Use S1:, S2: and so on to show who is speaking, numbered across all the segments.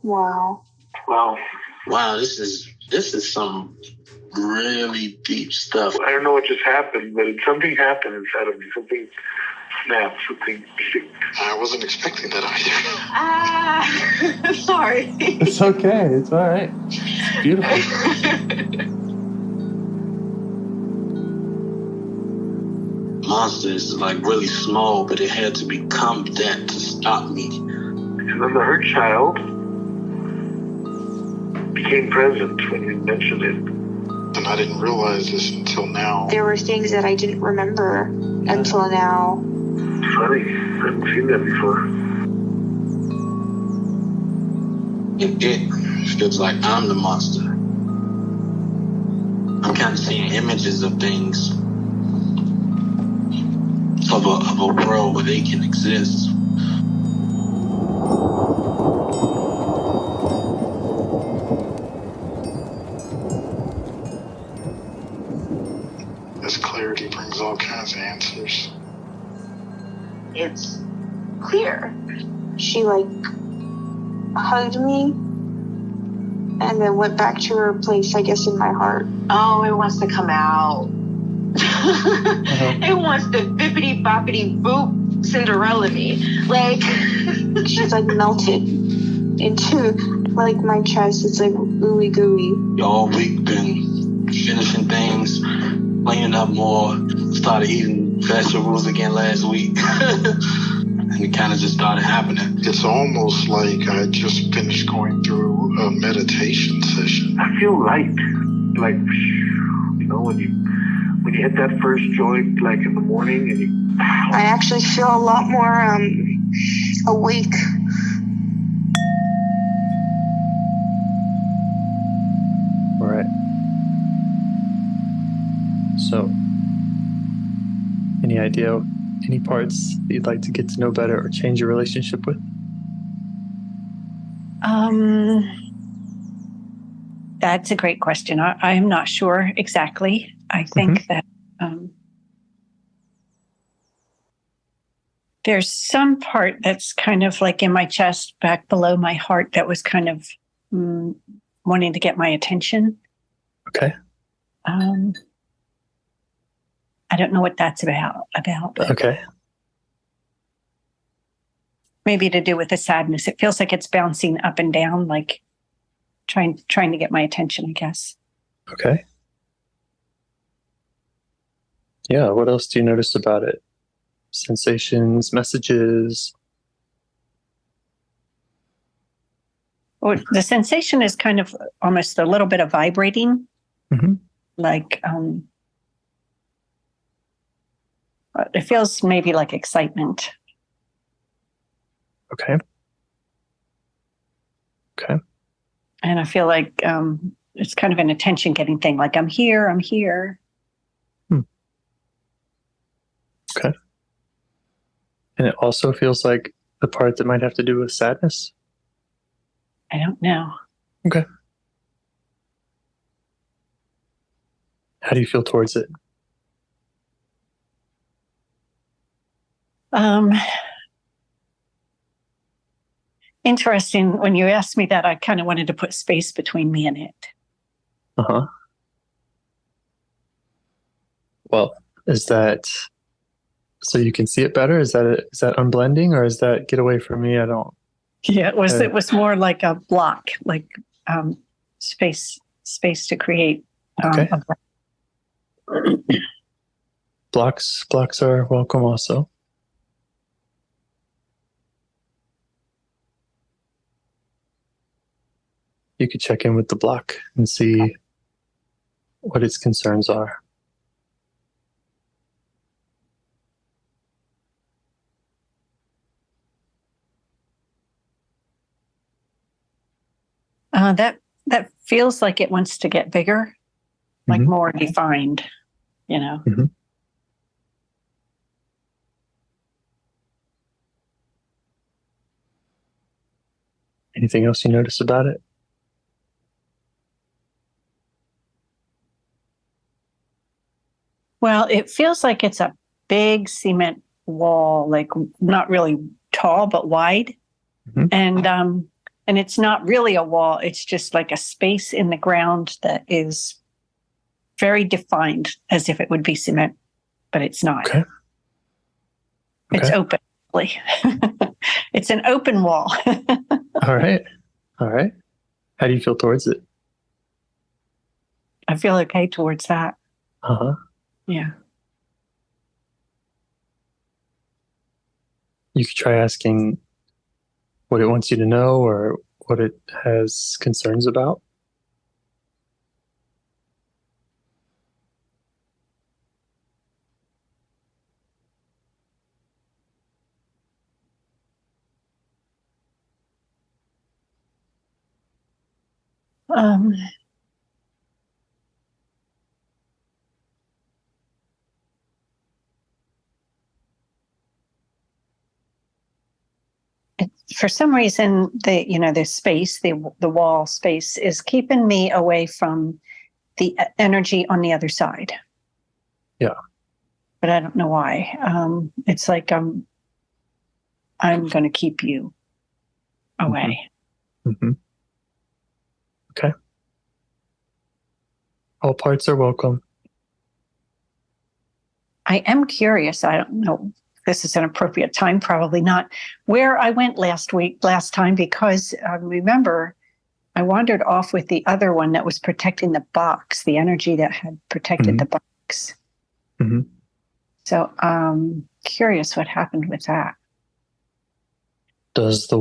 S1: Wow.
S2: Wow, this is some really deep stuff.
S3: I don't know what just happened, but something happened inside of me. Something snapped. Something.
S2: I wasn't expecting that
S1: either. Sorry.
S4: It's okay. It's all right. It's beautiful.
S2: Monster is like really small, but it had to become that to stop me.
S3: And then the hurt child became present when you mentioned it.
S2: And I didn't realize this until now.
S1: There were things that I didn't remember until now.
S3: Funny. I haven't seen that before.
S2: It feels like I'm the monster. I'm kind of seeing images of things. Of a world where they can exist. This clarity brings all kinds of answers.
S1: It's clear. She hugged me and then went back to her place, I guess, in my heart. Oh, it wants to come out. It wants to bippity boppity boop Cinderella me. She's melted into my chest. It's ooey gooey.
S2: All week been finishing things, cleaning up more, started eating vegetables again last week. And it kind of just started happening. It's almost like I just finished going through a meditation session.
S3: I feel light. When you hit that first joint, in the morning, and
S1: I actually feel a lot more awake.
S4: All right. So, any idea, any parts that you'd like to get to know better or change your relationship with?
S5: That's a great question. I'm not sure exactly. I think that there's some part that's kind of in my chest, back below my heart, that was kind of wanting to get my attention.
S4: Okay.
S5: I don't know what that's about.
S4: Okay.
S5: Maybe to do with the sadness. It feels like it's bouncing up and down, trying to get my attention, I guess.
S4: Okay. Yeah, what else do you notice about it? Sensations, messages?
S5: Well, the sensation is kind of almost a little bit of vibrating.
S4: Mm-hmm.
S5: It feels maybe like excitement.
S4: Okay.
S5: And I feel like it's kind of an attention-getting thing. I'm here.
S4: Okay. And it also feels like the part that might have to do with sadness?
S5: I don't know.
S4: Okay. How do you feel towards it?
S5: Interesting. When you asked me that, I kind of wanted to put space between me and it.
S4: Uh-huh. Well, is that so you can see it better? Is that unblending, or is that get away from me? I don't.
S5: Yeah, it was more like a block, space to create.
S4: Okay. Blocks are welcome also. You could check in with the block and see what its concerns are.
S5: That feels like it wants to get bigger, more defined,
S4: Mm-hmm. Anything else you notice about it?
S5: Well, it feels like it's a big cement wall, not really tall, but wide.
S4: Mm-hmm.
S5: And And it's not really a wall. It's just like a space in the ground that is very defined as if it would be cement, but it's not.
S4: Okay.
S5: It's open. It's an open wall.
S4: All right. How do you feel towards it?
S5: I feel okay towards that.
S4: Uh-huh.
S5: Yeah.
S4: You could try asking what it wants you to know or what it has concerns about.
S5: Um, for some reason, the space, the wall space, is keeping me away from the energy on the other side.
S4: Yeah.
S5: But I don't know why. It's like I'm going to keep you away.
S4: Mm-hmm. Okay. All parts are welcome.
S5: I am curious. I don't know if this is an appropriate time, probably not, where I went last time, because remember, I wandered off with the other one that was protecting the box, the energy that had protected the box.
S4: Mm-hmm.
S5: So curious what happened with that.
S4: Does the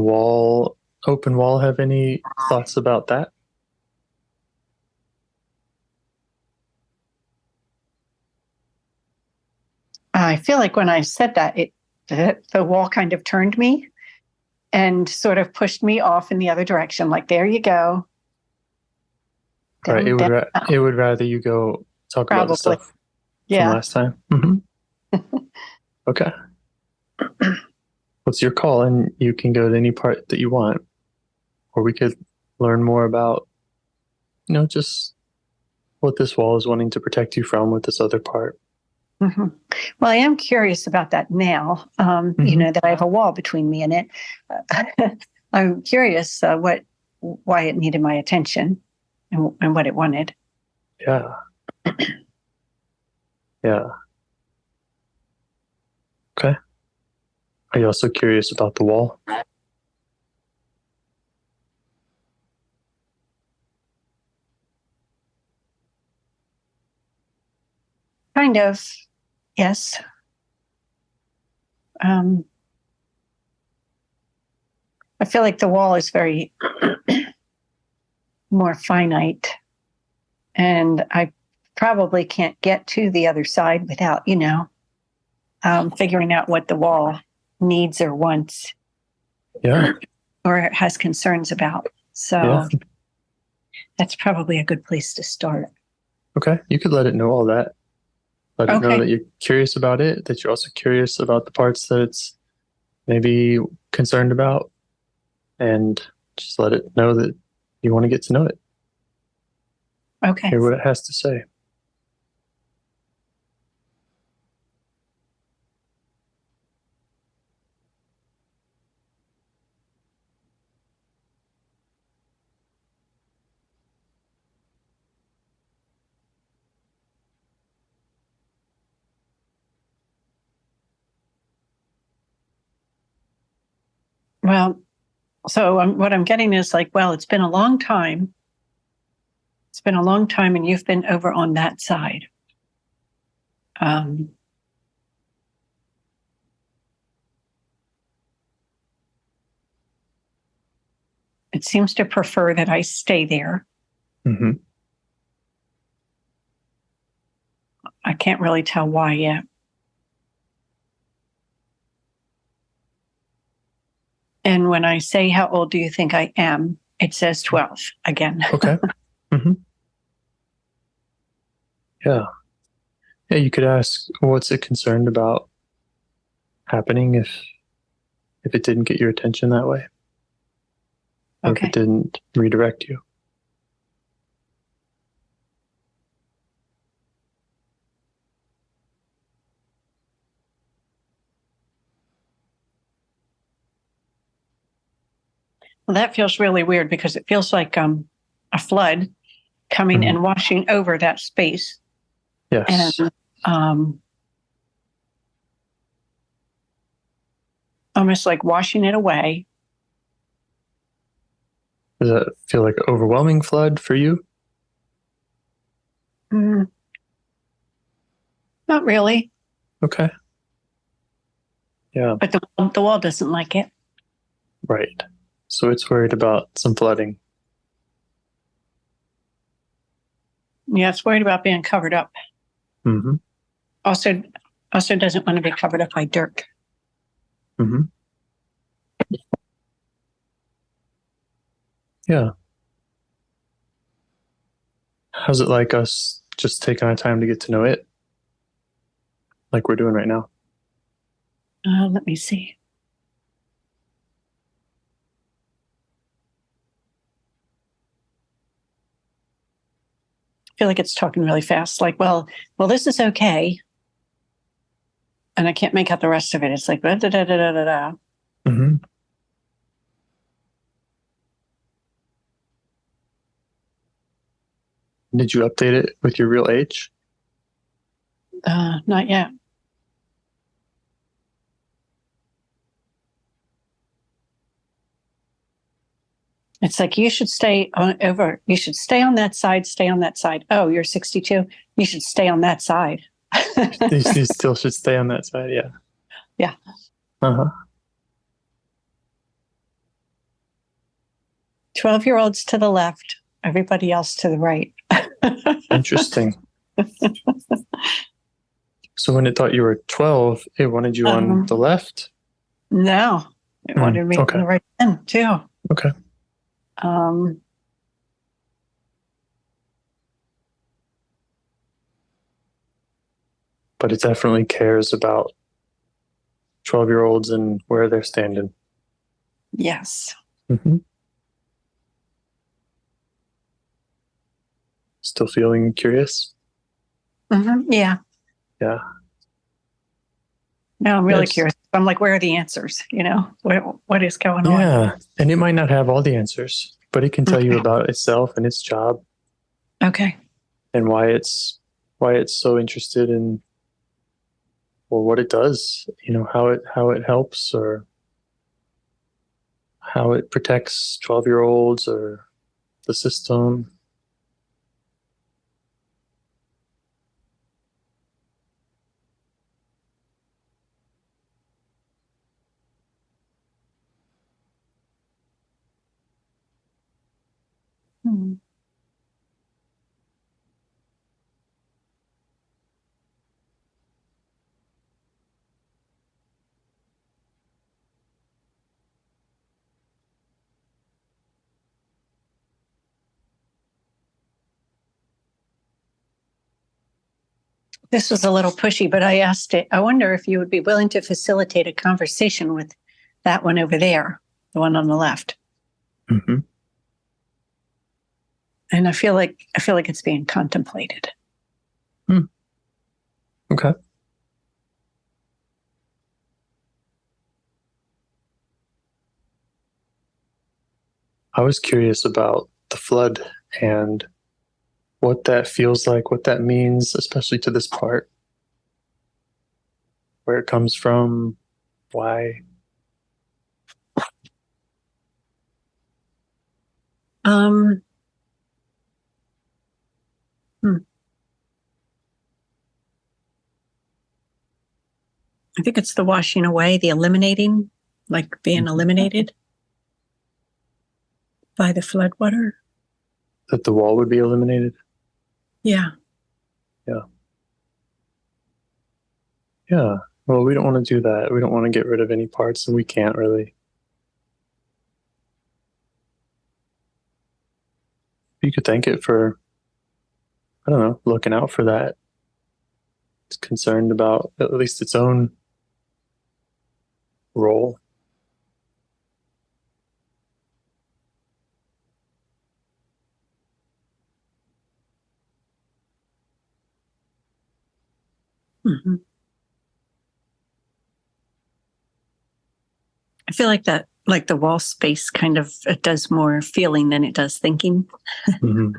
S4: open wall have any thoughts about that?
S5: I feel like when I said that, the wall kind of turned me and sort of pushed me off in the other direction. Like, there you go.
S4: All right. It would rather you go talk about the stuff from last time. Mm-hmm. Okay. What's your call? And you can go to any part that you want, or we could learn more about, just what this wall is wanting to protect you from with this other part.
S5: Mm-hmm. Well, I am curious about that now, that I have a wall between me and it. I'm curious why it needed my attention and what it wanted.
S4: Yeah. Yeah. Okay. Are you also curious about the wall?
S5: Kind of, yes. I feel like the wall is very more finite, and I probably can't get to the other side without, figuring out what the wall needs or wants.
S4: Yeah.
S5: Or has concerns about. So that's probably a good place to start.
S4: Okay. You could let it know all that. Let it know that you're curious about it, that you're also curious about the parts that it's maybe concerned about, and just let it know that you want to get to know it.
S5: Okay.
S4: Hear what it has to say.
S5: Well, so what I'm getting is like, well, it's been a long time. It's been a long time, and you've been over on that side. It seems to prefer that I stay there.
S4: Mm-hmm.
S5: I can't really tell why yet. And when I say, how old do you think I am? It says 12 again.
S4: Okay. Mm-hmm. Yeah. Yeah, you could ask, what's it concerned about happening if it didn't get your attention that way? Or if it didn't redirect you?
S5: Well, that feels really weird because it feels like a flood coming and washing over that space.
S4: Yes.
S5: And almost like washing it away.
S4: Does that feel like an overwhelming flood for you?
S5: Not really.
S4: Okay. Yeah.
S5: But the wall doesn't like it.
S4: Right. So it's worried about some flooding.
S5: Yeah, it's worried about being covered up.
S4: Mm-hmm.
S5: Also doesn't want to be covered up by dirt.
S4: Mm-hmm. Yeah. How's it like us just taking our time to get to know it? Like we're doing right now?
S5: Let me see. I feel like it's talking really fast. Like, well, this is okay. And I can't make out the rest of it. It's like, da, da, da, da, da, da.
S4: Mm-hmm. Did you update it with your real age?
S5: Not yet. It's like, you should stay on that side. Oh, you're 62. You should stay on that side.
S4: You still should stay on that side. Yeah.
S5: Yeah.
S4: Uh-huh.
S5: 12-year-olds to the left, everybody else to the right.
S4: Interesting. So when it thought you were 12, it wanted you on the left?
S5: No, it wanted me on the right end too.
S4: Okay. But it definitely cares about 12-year-olds and where they're standing.
S5: Yes.
S4: Mm-hmm. Still feeling curious?
S5: Mm-hmm. Yeah.
S4: Yeah.
S5: No, I'm really curious. I'm like, where are the answers? What is going on?
S4: Yeah. And it might not have all the answers, but it can tell you about itself and its job.
S5: Okay.
S4: And why it's so interested in, or what it does, how it helps, or how it protects 12-year-olds or the system.
S5: Hmm. This was a little pushy, but I asked it, I wonder if you would be willing to facilitate a conversation with that one over there, the one on the left.
S4: Mm-hmm.
S5: And I feel like it's being contemplated.
S4: Okay. I was curious about the flood and what that feels like, what that means, especially to this part, where it comes from, why.
S5: I think it's the washing away, the eliminating, like being eliminated by the floodwater.
S4: That the wall would be eliminated?
S5: Yeah.
S4: Yeah. Yeah. Well, we don't want to do that. We don't want to get rid of any parts, and we can't really. You could thank it for, I don't know, looking out for that. It's concerned about at least its own role.
S5: Mm-hmm. I feel like that like the wall space kind of, it does more feeling than it does thinking.
S4: Mm-hmm.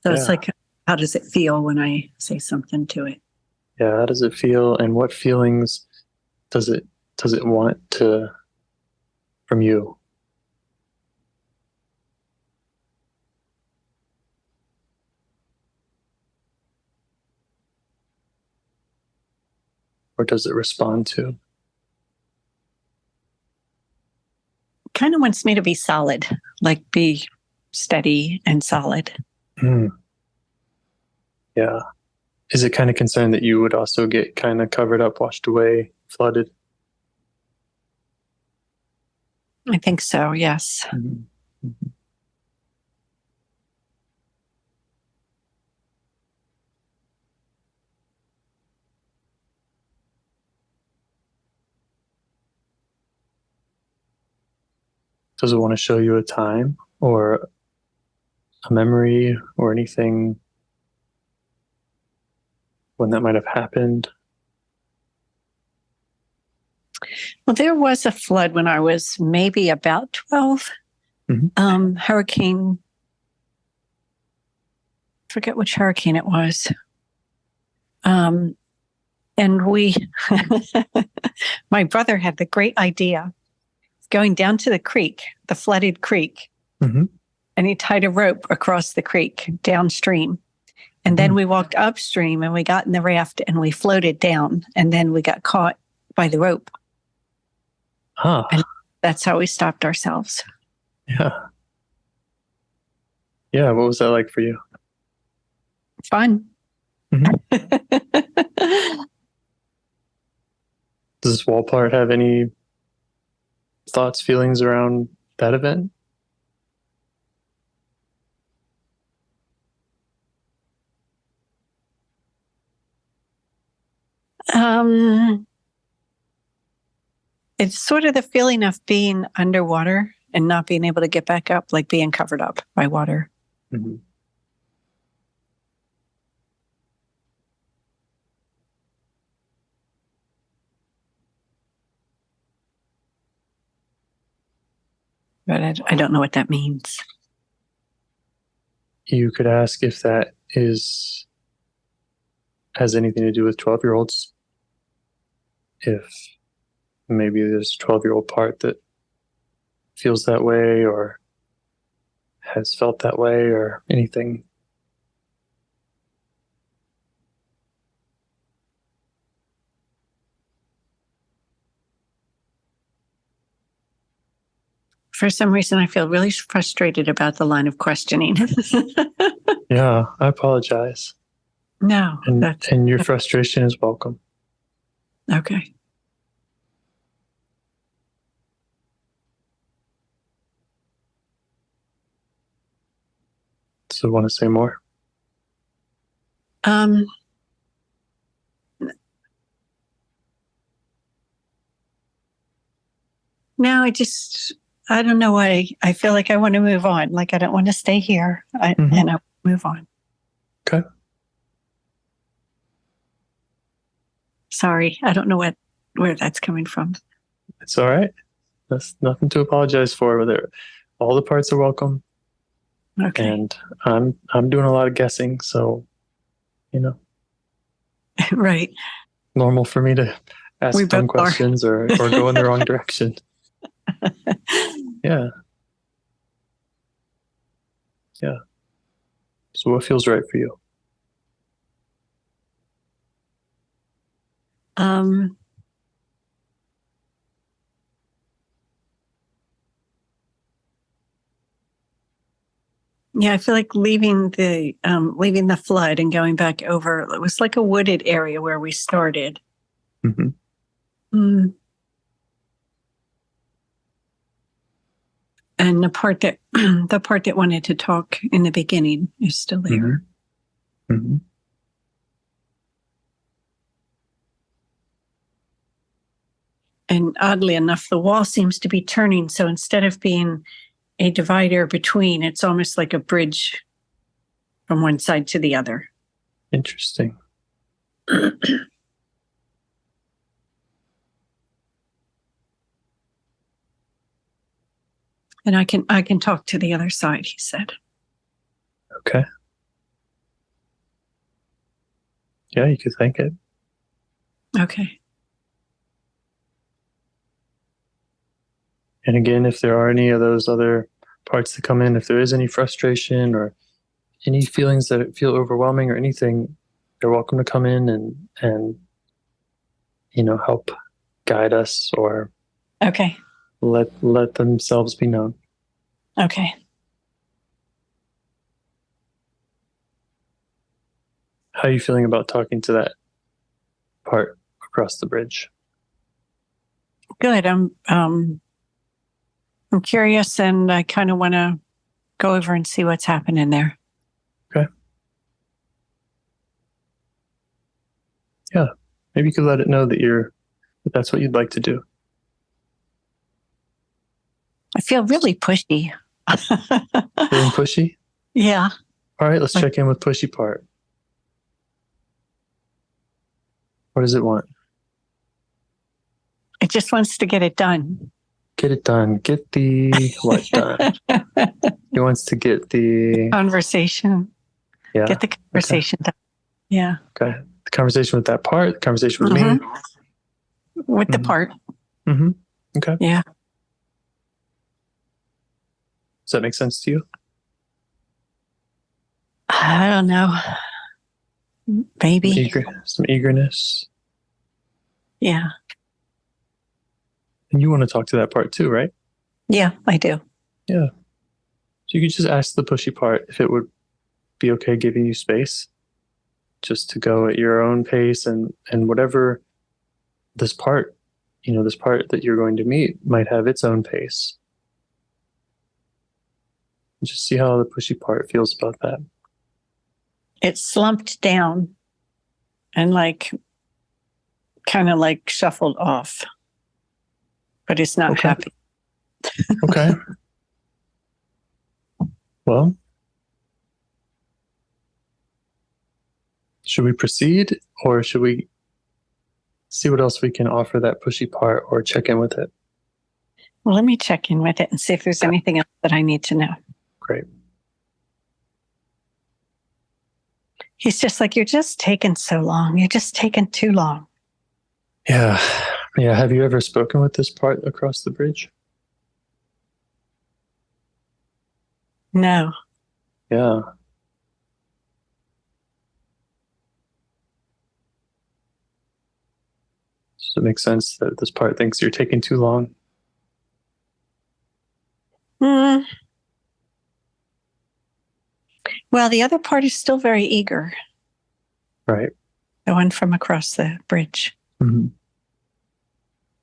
S5: So it's like, how does it feel when I say something to it?
S4: Yeah, how does it feel, and what feelings does it want to from you? Or does it respond to?
S5: Kind of wants me to be solid, like be steady and solid.
S4: Mm. Yeah. Is it kind of concerned that you would also get kind of covered up, washed away, flooded?
S5: I think so, yes.
S4: Mm-hmm. Mm-hmm. Does it want to show you a time or a memory or anything when that might have happened?
S5: Well, there was a flood when I was maybe about 12.
S4: Mm-hmm.
S5: Hurricane, forget which hurricane it was. And we, my brother had the great idea of going down to the creek, the flooded creek,
S4: Mm-hmm.
S5: and he tied a rope across the creek downstream. And then we walked upstream and we got in the raft and we floated down, and then we got caught by the rope.
S4: Huh.
S5: And that's how we stopped ourselves.
S4: Yeah. Yeah. What was that like for you?
S5: Fun.
S4: Mm-hmm. Does this wall part have any thoughts, feelings around that event?
S5: It's sort of the feeling of being underwater and not being able to get back up, like being covered up by water.
S4: Mm-hmm.
S5: But I don't know what that means.
S4: You could ask if that has anything to do with 12-year-olds. If maybe there's a 12-year-old part that feels that way or has felt that way or anything.
S5: For some reason, I feel really frustrated about the line of questioning.
S4: Yeah, I apologize.
S5: No.
S4: And your frustration is welcome.
S5: Okay.
S4: So want to say more?
S5: No, I don't know why. I feel like I want to move on. Like I don't want to stay here. And I move on.
S4: Okay.
S5: Sorry. I don't know where that's coming from.
S4: It's all right. That's nothing to apologize for. All the parts are welcome.
S5: Okay.
S4: And I'm doing a lot of guessing, so
S5: Right.
S4: normal for me to ask dumb questions or go in the wrong direction. Yeah. Yeah. So what feels right for you?
S5: Yeah, I feel like leaving the flood and going back over. It was like a wooded area where we started.
S4: Mm-hmm.
S5: And the part that wanted to talk in the beginning is still there.
S4: Mm-hmm. Mm-hmm.
S5: And oddly enough, the wall seems to be turning. So instead of being a divider between, it's almost like a bridge from one side to the other.
S4: Interesting.
S5: And I can talk to the other side, he said.
S4: Okay. Yeah, you could thank it.
S5: Okay.
S4: And again, if there are any of those other parts that come in, if there is any frustration or any feelings that feel overwhelming or anything, they're welcome to come in and help guide us or
S5: Okay.
S4: let themselves be known.
S5: Okay.
S4: How are you feeling about talking to that part across the bridge?
S5: Good. I'm curious, and I kind of want to go over and see what's happening there.
S4: Okay. Yeah. Maybe you could let it know that that's what you'd like to do.
S5: I feel really pushy.
S4: Feeling pushy?
S5: Yeah.
S4: All right, let's check in with pushy part. What does it want?
S5: It just wants to get it done.
S4: Get it done. Get the what done? He wants to get the
S5: conversation.
S4: Yeah.
S5: Get the conversation done. Yeah.
S4: Okay. The conversation with that part, the conversation with me.
S5: With the part.
S4: Mm-hmm. Okay.
S5: Yeah.
S4: Does that make sense to you?
S5: I don't know. Maybe.
S4: Some eagerness.
S5: Yeah.
S4: And you want to talk to that part too, right?
S5: Yeah, I do.
S4: Yeah. So you could just ask the pushy part if it would be okay giving you space just to go at your own pace and whatever this part that you're going to meet might have its own pace. Just see how the pushy part feels about that.
S5: It slumped down and kind of shuffled off, but it's not happy.
S4: Okay. Well, should we proceed or should we see what else we can offer that pushy part or check in with it?
S5: Well, let me check in with it and see if there's anything else that I need to know.
S4: Great.
S5: He's just like, you're just taking so long. You're just taking too long.
S4: Yeah. Yeah. Have you ever spoken with this part across the bridge?
S5: No.
S4: Yeah. Does it make sense that this part thinks you're taking too long?
S5: Well, the other part is still very eager.
S4: Right.
S5: The one from across the bridge.
S4: Mm-hmm.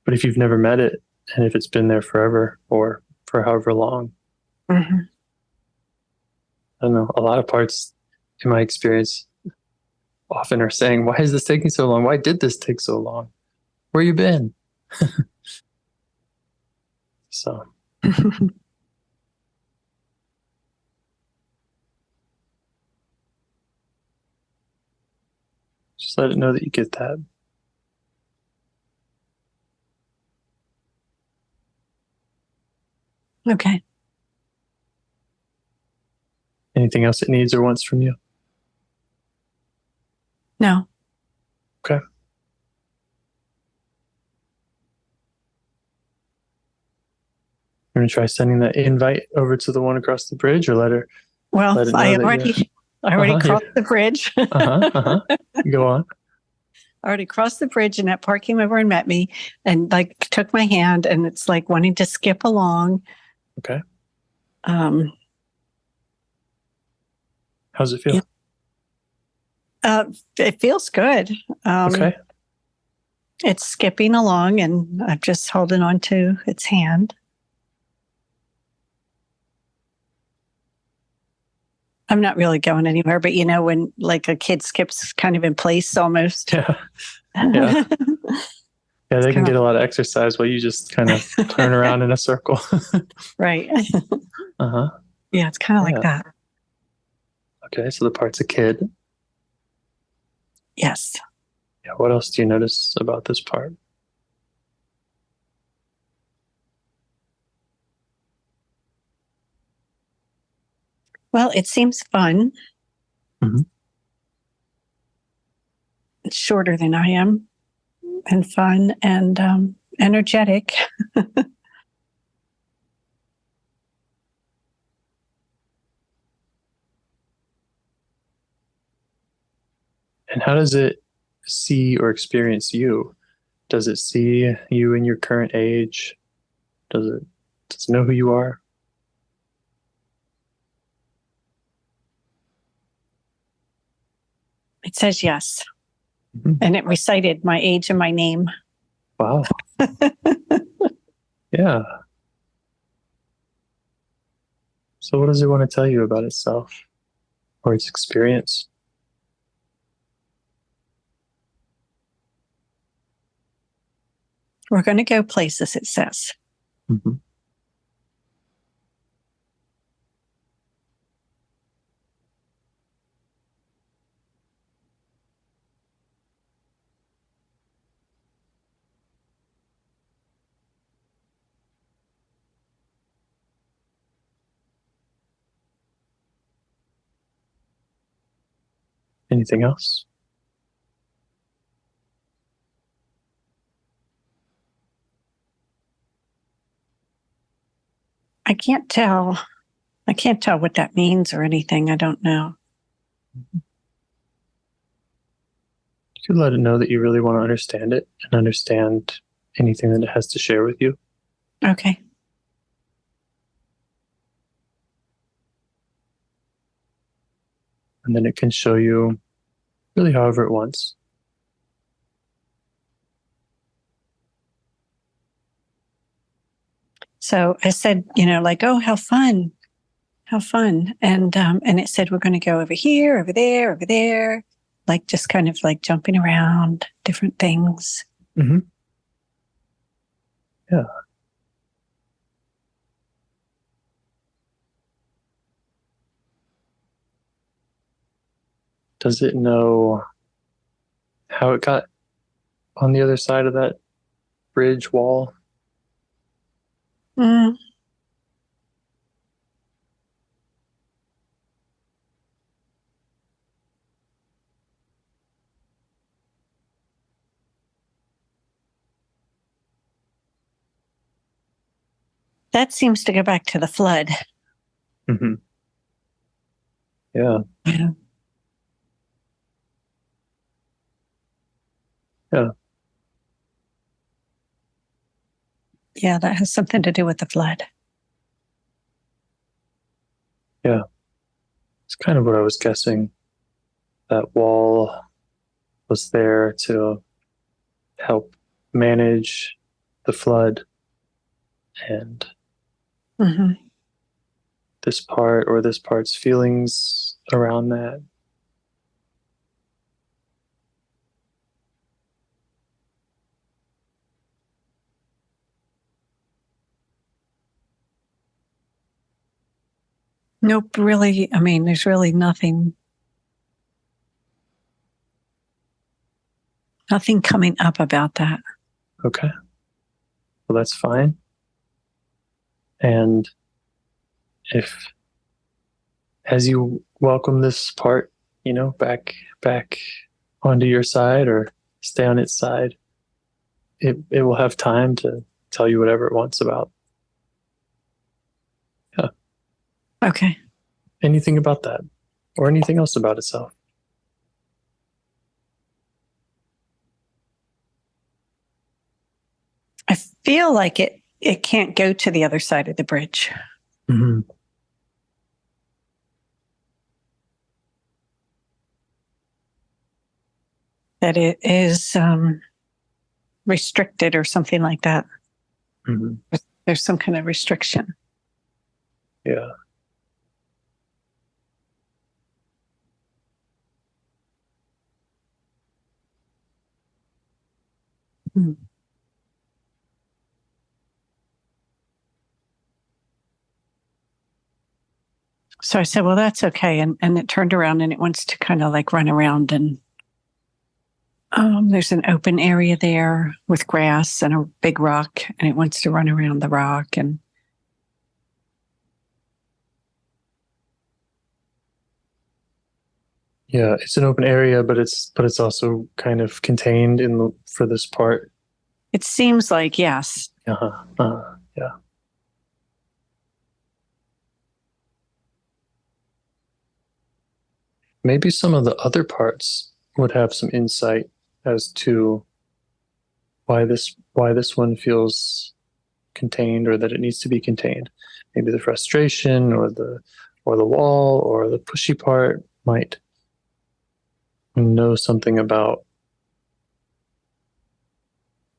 S4: But if you've never met it, and if it's been there forever or for however long, I don't know, a lot of parts in my experience often are saying, why is this taking so long? Why did this take so long? Where you been? So. Just let it know that you get that.
S5: Okay.
S4: Anything else it needs or wants from you?
S5: No.
S4: Okay. You're going to try sending that invite over to the one across the bridge or let her?
S5: Well, I already crossed the bridge.
S4: Go on.
S5: I already crossed the bridge and that part came over and met me and took my hand and it's wanting to skip along.
S4: Okay. How's it feel?
S5: It feels good.
S4: Okay.
S5: It's skipping along and I'm just holding on to its hand. I'm not really going anywhere, but when a kid skips kind of in place almost.
S4: Yeah. Yeah. Yeah, they can get a lot of exercise while you just kind of turn around in a circle.
S5: Right.
S4: Uh-huh.
S5: Yeah, it's kind of like that.
S4: Okay, so the part's a kid.
S5: Yes.
S4: Yeah, what else do you notice about this part?
S5: Well, it seems fun.
S4: Mhm.
S5: It's shorter than I am, and fun and energetic.
S4: And how does it see or experience you? Does it see you in your current age? Does it know who you are?
S5: It says yes.
S4: Mhm.
S5: And it recited my age and my name.
S4: Wow. Yeah. So what does it want to tell you about itself or its experience?
S5: We're going to go places, it says.
S4: Mhm. Anything else?
S5: I can't tell. I can't tell what that means or anything. I don't know.
S4: You could let it know that you really want to understand it and understand anything that it has to share with you.
S5: Okay.
S4: And then it can show you really however it wants.
S5: So I said, like, oh, how fun. How fun. And it said, we're going to go over here, over there, like just kind of like jumping around different things.
S4: Mm-hmm. Yeah. Does it know how it got on the other side of that bridge wall?
S5: Mm. That seems to go back to the flood.
S4: Mm-hmm. Yeah.
S5: Yeah.
S4: Yeah.
S5: Yeah, that has something to do with the flood.
S4: Yeah. It's kind of what I was guessing. That wall was there to help manage the flood, and
S5: Mm-hmm.
S4: this part's feelings around that.
S5: Nope, really. I mean, there's really nothing coming up about that.
S4: Okay. Well, that's fine. And if, as you welcome this part, back onto your side or stay on its side, it will have time to tell you whatever it wants about. Yeah.
S5: Okay.
S4: Anything about that or anything else about itself.
S5: I feel like it can't go to the other side of the bridge.
S4: Mm-hmm.
S5: That it is restricted or something like that.
S4: Mm-hmm.
S5: There's some kind of restriction.
S4: Yeah.
S5: Hmm. So I said, well, that's okay. And it turned around and it wants to kind of like run around, and there's an open area there with grass and a big rock, and it wants to run around the rock. And
S4: Yeah, it's an open area, but it's also kind of contained for this part.
S5: It seems like, yes.
S4: Yeah. Maybe some of the other parts would have some insight as to why this one feels contained, or that it needs to be contained. Maybe the frustration or the wall or the pushy part might know something about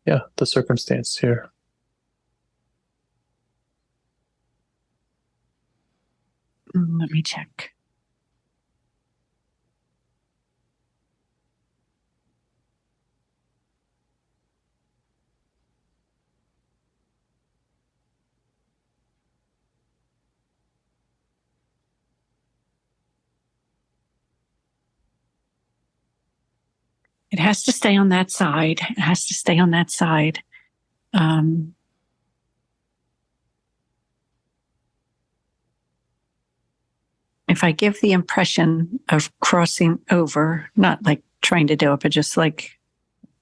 S4: the circumstance here.
S5: Let me check. It has to stay on that side. It has to stay on that side. If I give the impression of crossing over, not like trying to do it, but just like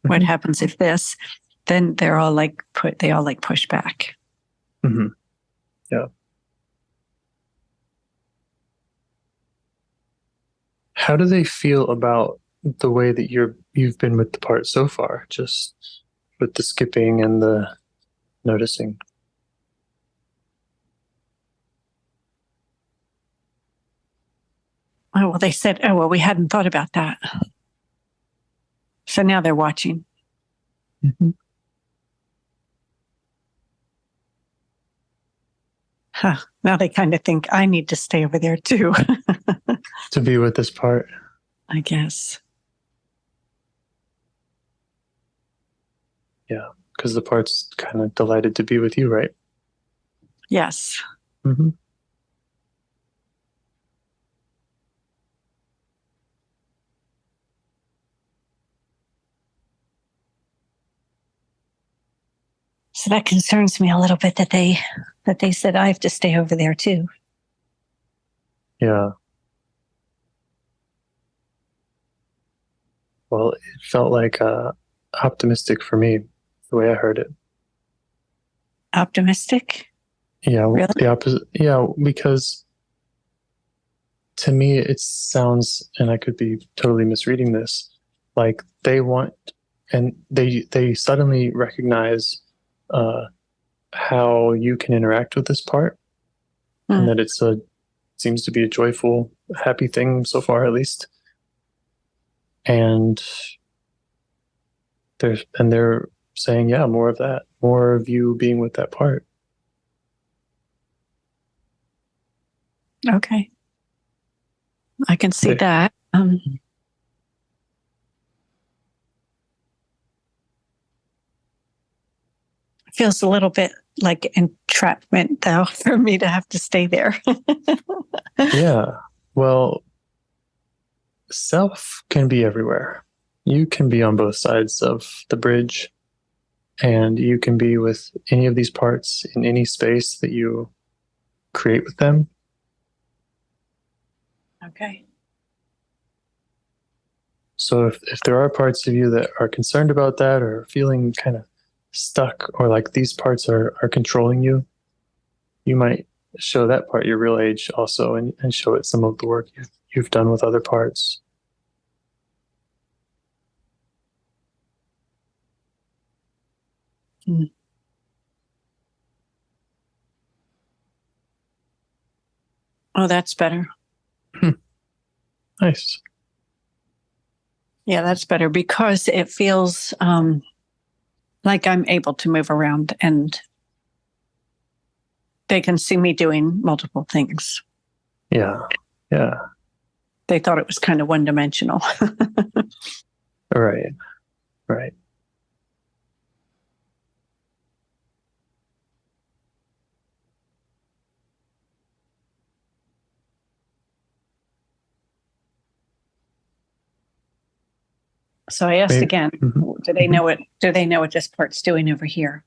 S5: what happens if this, then they're all like push back.
S4: Mm-hmm. Yeah. How do they feel about the way that you've been with the part so far, just with the skipping and the noticing?
S5: Oh, well, they said, oh, well, we hadn't thought about that. So now they're watching.
S4: Mm-hmm.
S5: Huh. Now they kind of think I need to stay over there too.
S4: To be with this part.
S5: I guess.
S4: Yeah, because the part's kind of delighted to be with you, right?
S5: Yes.
S4: Mm-hmm.
S5: So that concerns me a little bit that they said I have to stay over there too.
S4: Yeah. Well, it felt like optimistic for me, the way I heard it.
S5: Optimistic?
S4: Yeah,
S5: Really?
S4: the opposite. Yeah, because to me it sounds, and I could be totally misreading this, like they want, and they suddenly recognize how you can interact with this part, and that seems to be a joyful, happy thing so far, at least. And they're saying, yeah, more of that, more of you being with that part.
S5: Okay. I can see that. Feels a little bit like entrapment, though, for me to have to stay there.
S4: Yeah. Well, self can be everywhere. You can be on both sides of the bridge, and you can be with any of these parts in any space that you create with them.
S5: Okay.
S4: So if there are parts of you that are concerned about that, or feeling kind of stuck, or like these parts are controlling you, you might show that part your real age also, and show it some of the work you've done with other parts.
S5: Oh, that's better.
S4: Nice.
S5: Yeah, that's better, because it feels like I'm able to move around and they can see me doing multiple things.
S4: Yeah. Yeah.
S5: They thought it was kind of one-dimensional.
S4: Right. Right.
S5: So I asked again, do they know what this part's doing over here?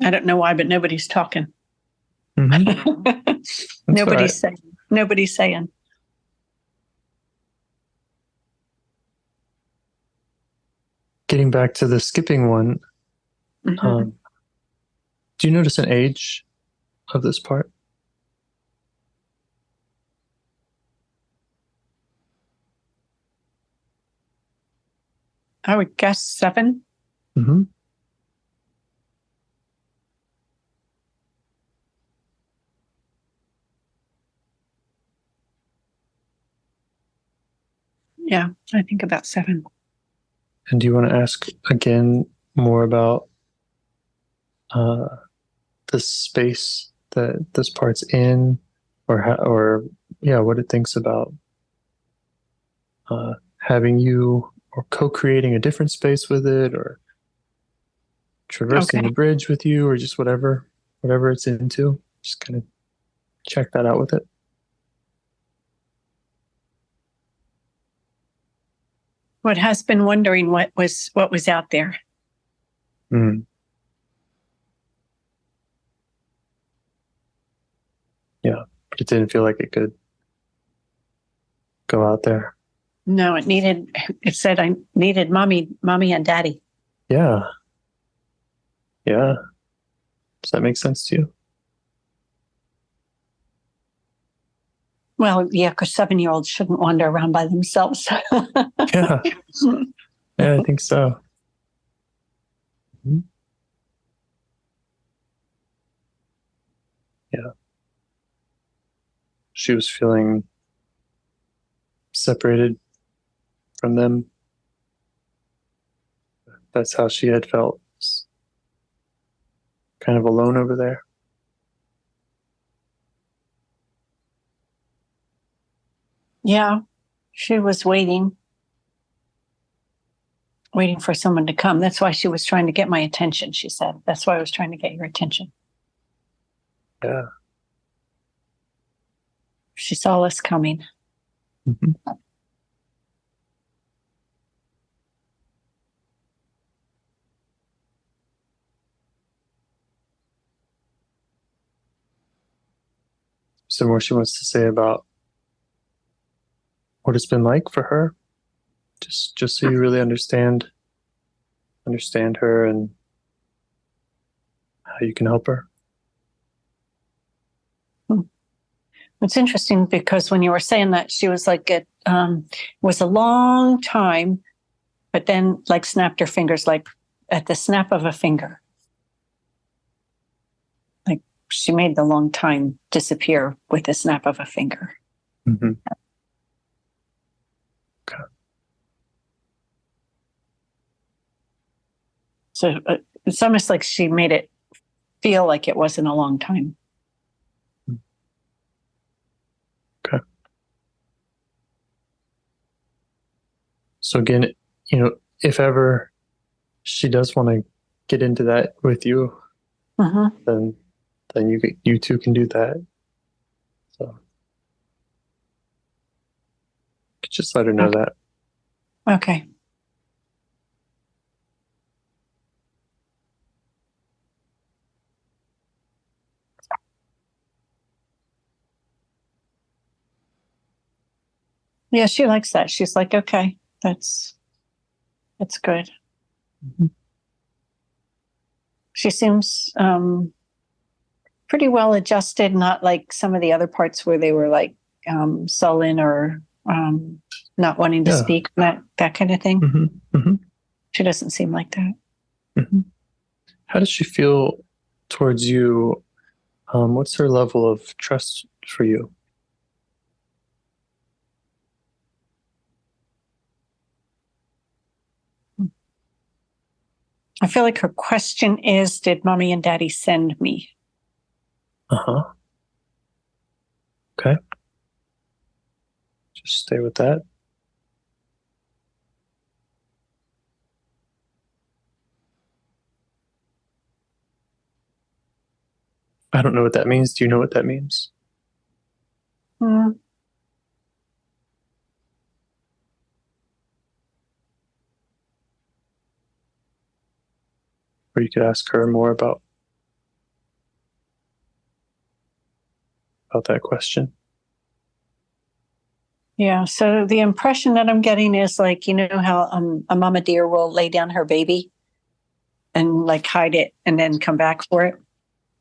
S5: I don't know why, but nobody's talking.
S4: Mm-hmm.
S5: Nobody's saying. Nobody's saying.
S4: Getting back to the skipping one,
S5: Mm-hmm.
S4: do you notice an age of this part?
S5: I would guess 7.
S4: Mm-hmm.
S5: Yeah, I think about 7.
S4: And do you want to ask again more about the space that this part's in, or what it thinks about having you, or co-creating a different space with it, or traversing the bridge with you, or just whatever it's into. Just kind of check that out with it.
S5: What has been wondering what was out there.
S4: Mm. Yeah, but it didn't feel like it could go out there.
S5: No, it said I needed mommy and daddy.
S4: Yeah. Yeah. Does that make sense to you?
S5: Well, yeah, because 7-year-olds shouldn't wander around by themselves.
S4: Yeah. Yeah, I think so. Mm-hmm. Yeah. She was feeling separated from them. That's how she had felt. Kind of alone over there.
S5: Yeah, she was waiting for someone to come. That's why she was trying to get my attention, she said. That's why I was trying to get your attention.
S4: Yeah.
S5: She saw us coming.
S4: Mm-hmm. Some more she wants to say about what it's been like for her, just so you really understand her and how you can help her.
S5: It's interesting because when you were saying that, she was like, it was a long time, but then like snapped her fingers, like at the snap of a finger. Like she made the long time disappear with the snap of a finger.
S4: Mm-hmm. Okay.
S5: So it's almost like she made it feel like it wasn't a long time.
S4: Okay. So again, if ever she does want to get into that with you, then you two can do that. So just let her know that.
S5: Okay. Yeah, she likes that. She's like, okay, that's good.
S4: Mm-hmm.
S5: She seems pretty well adjusted, not like some of the other parts where they were like sullen or not wanting to speak, that kind of thing.
S4: Mm-hmm. Mm-hmm.
S5: She doesn't seem like that.
S4: Mm-hmm. How does she feel towards you? What's her level of trust for you?
S5: I feel like her question is, did mommy and daddy send me?
S4: Uh-huh. Okay. Just stay with that. I don't know what that means. Do you know what that means?
S5: Mm.
S4: Or you could ask her more about about that question.
S5: Yeah. So the impression that I'm getting is like, you know how a mama deer will lay down her baby and like hide it and then come back for it.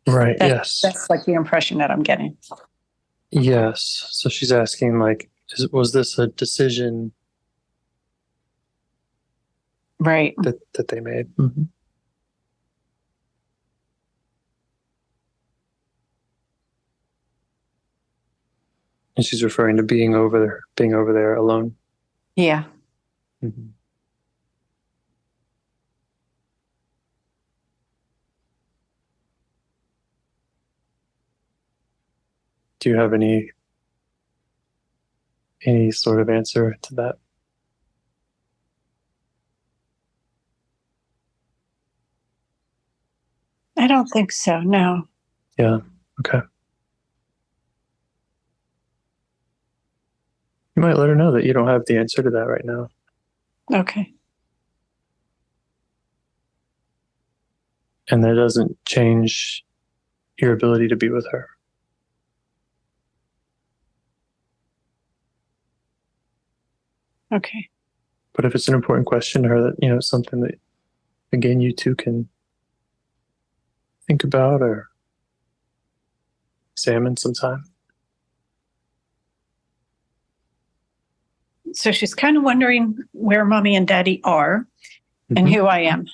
S4: Right. Yes.
S5: That's like the impression that I'm getting.
S4: Yes. So she's asking, like, was this a decision
S5: Right.
S4: that they made? Mm-hmm. And she's referring to being over there alone.
S5: Yeah.
S4: Mm-hmm. Do you have any sort of answer to that?
S5: I don't think so. No.
S4: Yeah. Okay. You might let her know that you don't have the answer to that right now.
S5: Okay.
S4: And that doesn't change your ability to be with her.
S5: Okay.
S4: But if it's an important question to her, that, you know, something that, again, you two can think about or examine sometime.
S5: So she's kind of wondering where mommy and daddy are and
S4: Mm-hmm.
S5: who I am.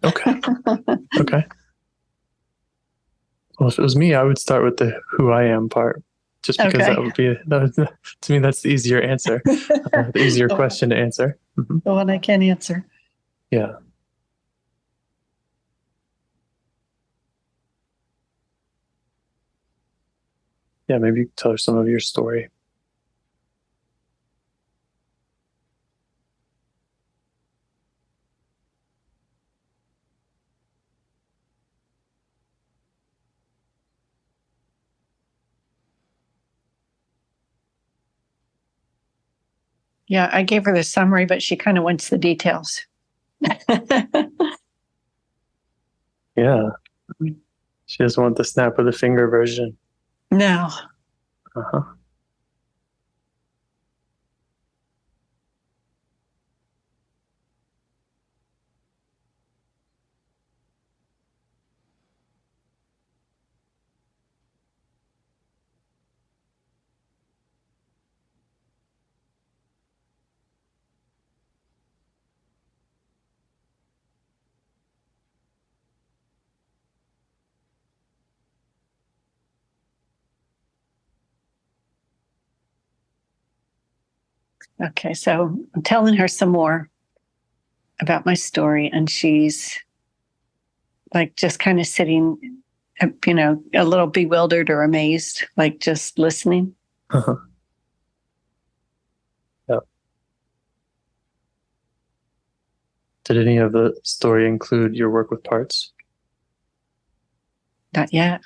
S4: Okay. Okay. Well, if it was me, I would start with the who I am part, just because
S5: Okay.
S4: to me, that's the easier answer, the easier question to answer. Mm-hmm.
S5: The one I can answer.
S4: Yeah. Yeah, maybe you can tell her some of your story.
S5: Yeah, I gave her the summary, but she kind of wants the details.
S4: Yeah. She doesn't want the snap of the finger version.
S5: No.
S4: Uh-huh.
S5: Okay, so I'm telling her some more about my story, and she's like just kind of sitting, you know, a little bewildered or amazed, like just listening.
S4: Uh-huh. Yeah. Did any of the story include your work with parts?
S5: Not yet.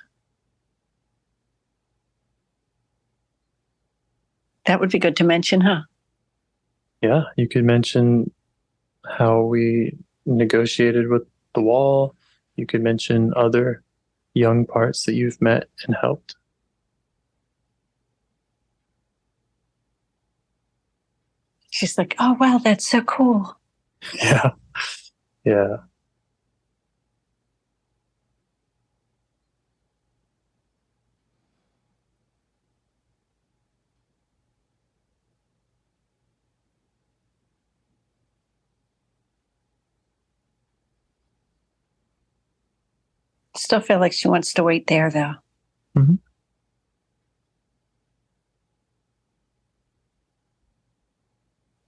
S5: That would be good to mention, huh?
S4: Yeah, you could mention how we negotiated with the wall. You could mention other young parts that you've met and helped.
S5: She's like, oh, wow, that's so cool.
S4: Yeah. Yeah.
S5: Still feel like she wants to wait there, though.
S4: Mm-hmm.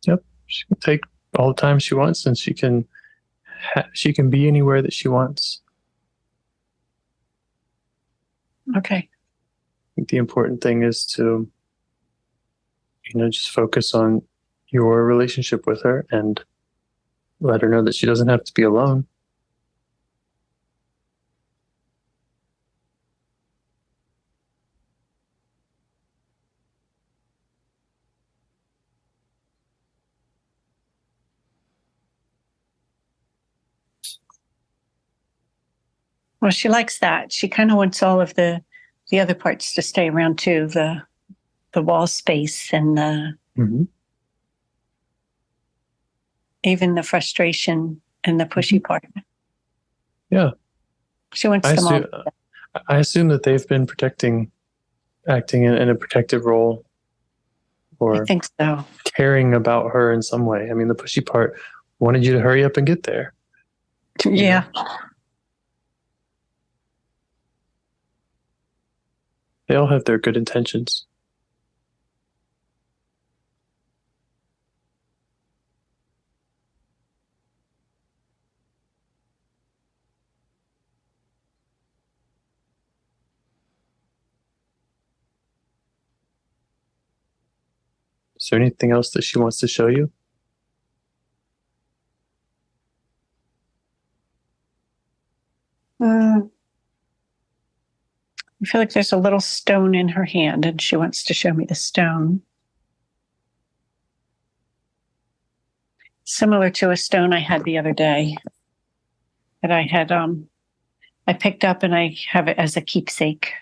S4: Yep. She can take all the time she wants, and she can be anywhere that she wants.
S5: Okay.
S4: I think the important thing is to, you know, just focus on your relationship with her and let her know that she doesn't have to be alone.
S5: Well, she likes that. She kind of wants all of the the other parts to stay around too, the wall space and even the frustration and the pushy part.
S4: Yeah.
S5: She wants them all.
S4: I assume that they've been acting in a protective role, or
S5: I think so.
S4: Caring about her in some way. I mean, the pushy part wanted you to hurry up and get there.
S5: Yeah.
S4: They all have their good intentions. Is there anything else that she wants to show you?
S5: I feel like there's a little stone in her hand and she wants to show me the stone. Similar to a stone I had the other day that I had I picked up, and I have it as a keepsake.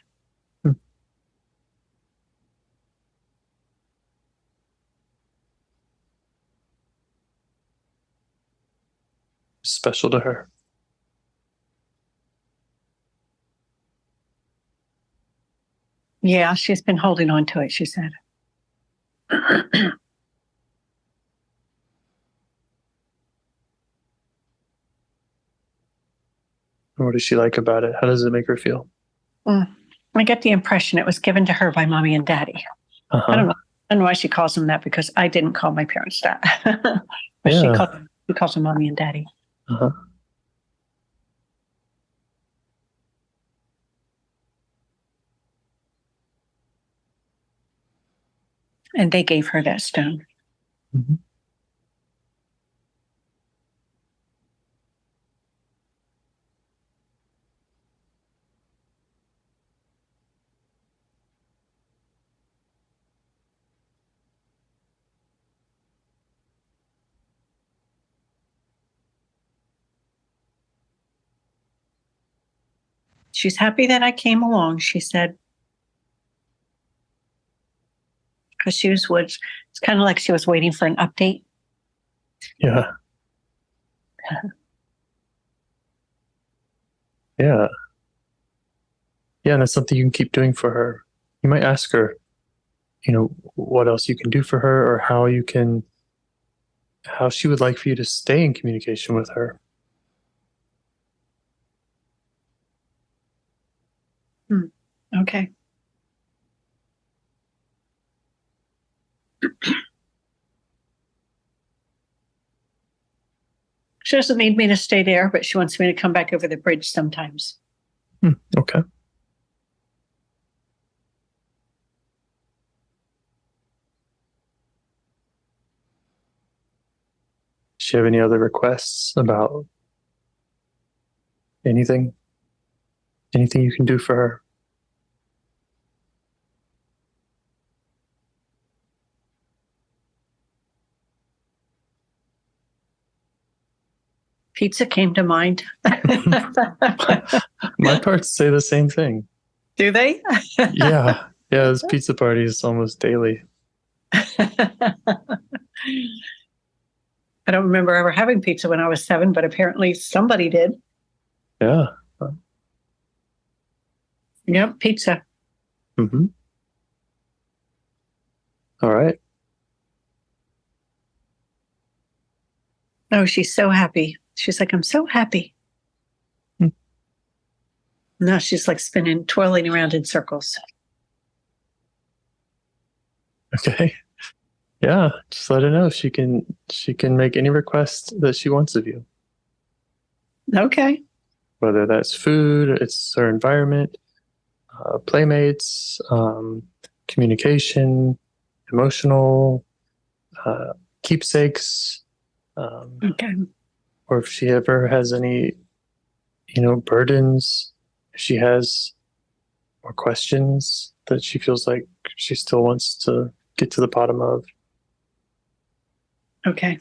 S4: Special to her.
S5: Yeah, she's been holding on to it, she said.
S4: What does she like about it? How does it make her feel?
S5: I get the impression it was given to her by Mommy and Daddy. I don't know why she calls them that, because I didn't call my parents that. But she calls them Mommy and Daddy. And they gave her that stone. She's happy that I came along, she said. Because it's kind of like she was waiting for an update.
S4: Yeah. Yeah. Yeah, and that's something you can keep doing for her. You might ask her, what else you can do for her, or how she would like for you to stay in communication with her.
S5: Okay. She doesn't need me to stay there, but she wants me to come back over the bridge sometimes.
S4: Okay. Does she have any other requests about anything? Anything you can do for her?
S5: Pizza came to mind.
S4: My parts say the same thing.
S5: Do they?
S4: Yeah. Yeah, there's pizza parties almost daily.
S5: I don't remember ever having pizza when I was 7, but apparently somebody did.
S4: Yeah.
S5: Yep, pizza.
S4: All right.
S5: Oh, she's so happy. She's like, I'm so happy. Now she's like twirling around in circles.
S4: Okay. Yeah, just let her know she can make any request that she wants of you.
S5: Okay.
S4: Whether that's food, it's her environment, playmates, communication, emotional, keepsakes.
S5: Okay.
S4: Or if she ever has any, burdens, if she has more questions that she feels like she still wants to get to the bottom of.
S5: Okay.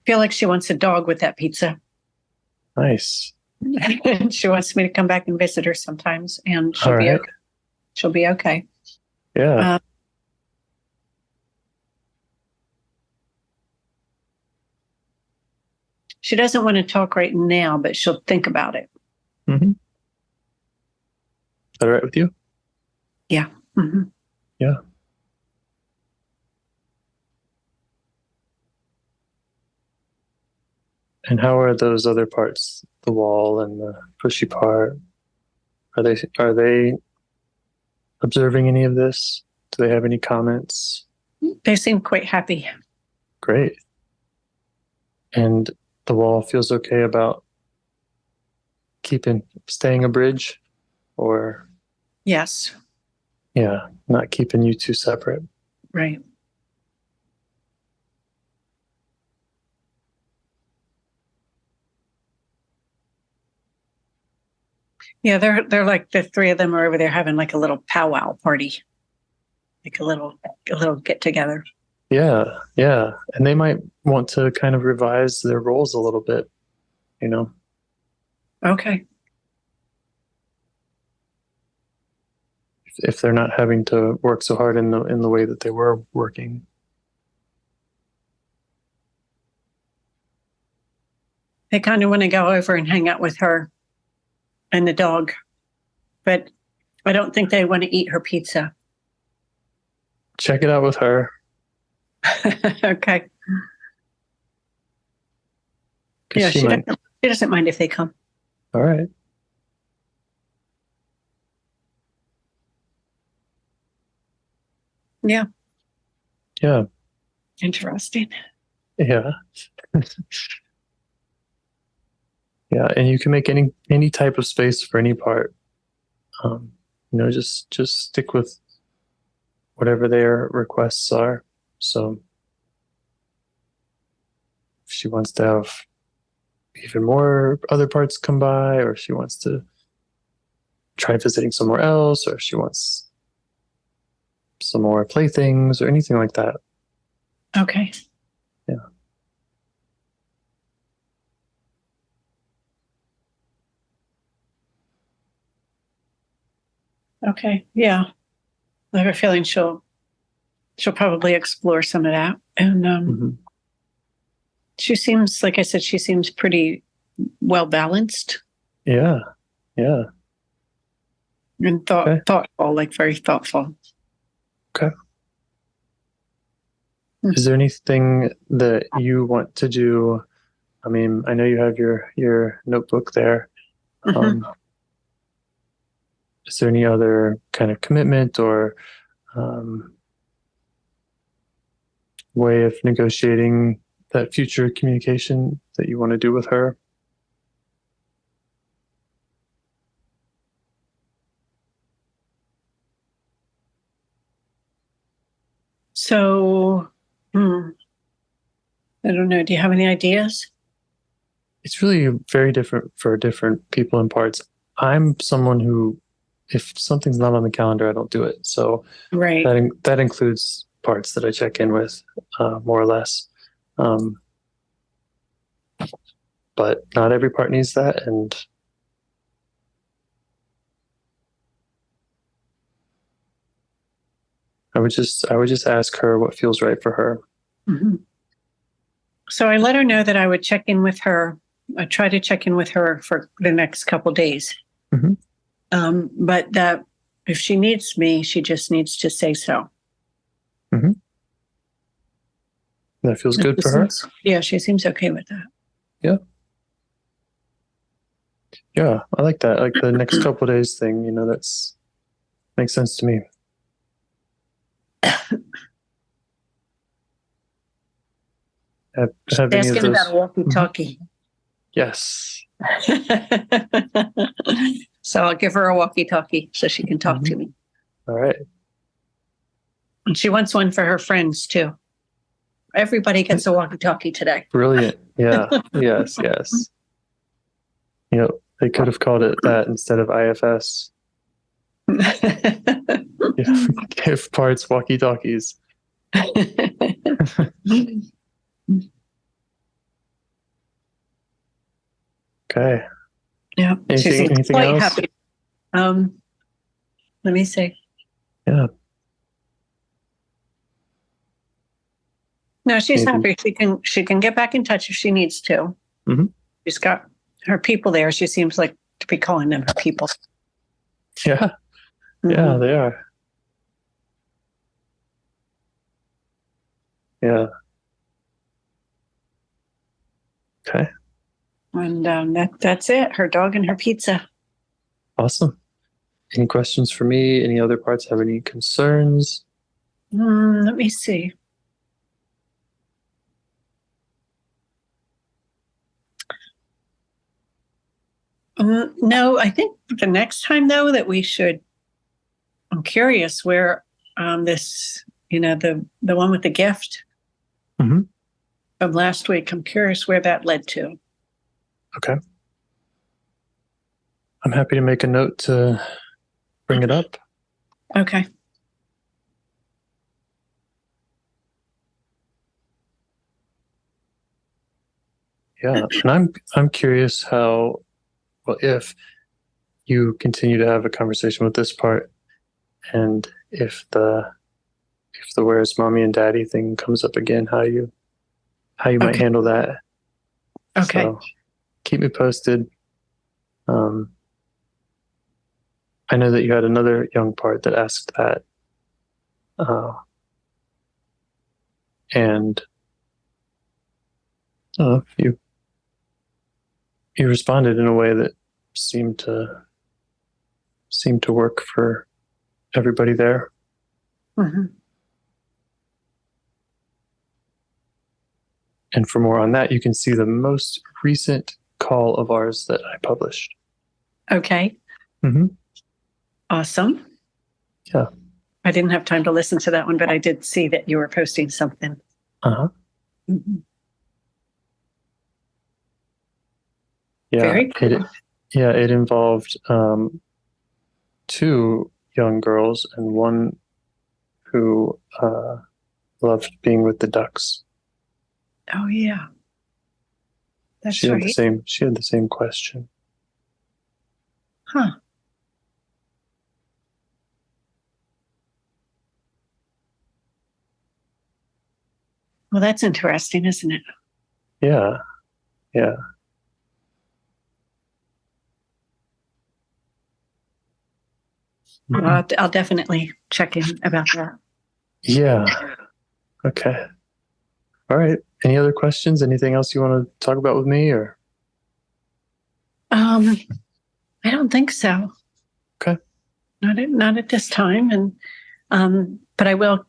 S5: feel like she wants a dog with that pizza.
S4: Nice.
S5: She wants me to come back and visit her sometimes, and she'll
S4: All
S5: be
S4: right.
S5: okay. She'll be okay.
S4: Yeah.
S5: She doesn't want to talk right now, but she'll think about it.
S4: Mm-hmm. Is that all right with you?
S5: Yeah. Mm-hmm.
S4: Yeah. And how are those other parts, the wall and the pushy part? Are they observing any of this? Do they have any comments?
S5: They seem quite happy.
S4: Great. And the wall feels okay about staying a bridge, or
S5: Yes.
S4: yeah, not keeping you two separate.
S5: Right. Yeah, they're like the three of them are over there having like a little powwow party, like a little get together.
S4: Yeah, yeah. And they might want to kind of revise their roles a little bit, you know.
S5: Okay.
S4: If they're not having to work so hard in the way that they were working.
S5: They kind of want to go over and hang out with her and the dog, but I don't think they want to eat her pizza.
S4: Check it out with her.
S5: Okay.
S4: 'Cause
S5: Yeah,
S4: she might.
S5: she doesn't mind if they come.
S4: All right.
S5: Yeah.
S4: Yeah.
S5: Interesting.
S4: Yeah. Yeah, and you can make any type of space for any part. Just stick with whatever their requests are. So if she wants to have even more other parts come by, or she wants to try visiting somewhere else, or she wants some more playthings or anything like that.
S5: Okay.
S4: Yeah.
S5: Okay. Yeah. I have a feeling she'll probably explore some of that. And
S4: Mm-hmm.
S5: she seems, like I said, she seems pretty well balanced.
S4: Yeah. Yeah.
S5: And thoughtful, like very thoughtful.
S4: Okay. Is there anything that you want to do? I mean, I know you have your notebook there.
S5: Mm-hmm.
S4: Is there any other kind of commitment or way of negotiating that future communication that you want to do with her?
S5: So, I don't know. Do you have any ideas?
S4: It's really very different for different people and parts. I'm someone who, if something's not on the calendar, I don't do it. So
S5: Right.
S4: that includes parts that I check in with, more or less. But not every part needs that, and I would just ask her what feels right for her.
S5: Mm-hmm. So I let her know that I would check in with her. I try to check in with her for the next couple days.
S4: Mm-hmm.
S5: But that if she needs me, she just needs to say so.
S4: Mm-hmm. That feels good for her.
S5: Yeah, she seems okay with that.
S4: Yeah. Yeah, I like that. Like the next couple of days thing, that's makes sense to me. Have any of
S5: Asking
S4: those?
S5: about a walkie-talkie.
S4: Yes.
S5: So I'll give her a walkie-talkie so she can talk to me.
S4: All right.
S5: And she wants one for her friends too. Everybody gets a walkie-talkie today.
S4: Brilliant. Yeah. Yes. Yes. They could have called it that instead of IFS. Give parts walkie-talkies. Okay.
S5: Yeah. She seems
S4: Anything
S5: quite
S4: else?
S5: happy. Let me see.
S4: Yeah.
S5: No, she's
S4: Maybe.
S5: happy. She can get back in touch if she needs to.
S4: Mhm.
S5: She's got her people there. She seems like to be calling them her people.
S4: Yeah.
S5: Mhm.
S4: Yeah, they are. Yeah. Okay.
S5: And that's it. Her dog and her pizza.
S4: Awesome. Any questions for me? Any other parts have any concerns?
S5: Let me see. No, I think the next time though that we should. I'm curious where this, the one with the gift
S4: Mhm.
S5: from last week. I'm curious where that led to.
S4: Okay. I'm happy to make a note to bring it up.
S5: Okay.
S4: Yeah, and I'm curious how, well, if you continue to have a conversation with this part, and if the where's mommy and daddy thing comes up again, how you might
S5: Okay.
S4: handle that.
S5: Okay.
S4: So keep me posted. I know that you had another young part that asked that, and you responded in a way that seemed to work for everybody there.
S5: Mm-hmm.
S4: And for more on that, you can see the most recent call of ours that I published.
S5: Okay.
S4: Mm-hmm.
S5: Awesome.
S4: Yeah.
S5: I didn't have time to listen to that one, but I did see that you were posting something.
S4: Uh-huh.
S5: Mm-hmm.
S4: Yeah.
S5: Very cool.
S4: It involved 2 young girls and one who loved being with the ducks.
S5: Oh yeah. That's
S4: She had
S5: right.
S4: the same question.
S5: Huh. Well, that's interesting, isn't it?
S4: Yeah. Yeah.
S5: Well, I'll definitely check in about that.
S4: Yeah. Okay. All right. Any other questions? Anything else you want to talk about with me, or?
S5: I don't think so.
S4: Okay.
S5: Not at this time. And but I will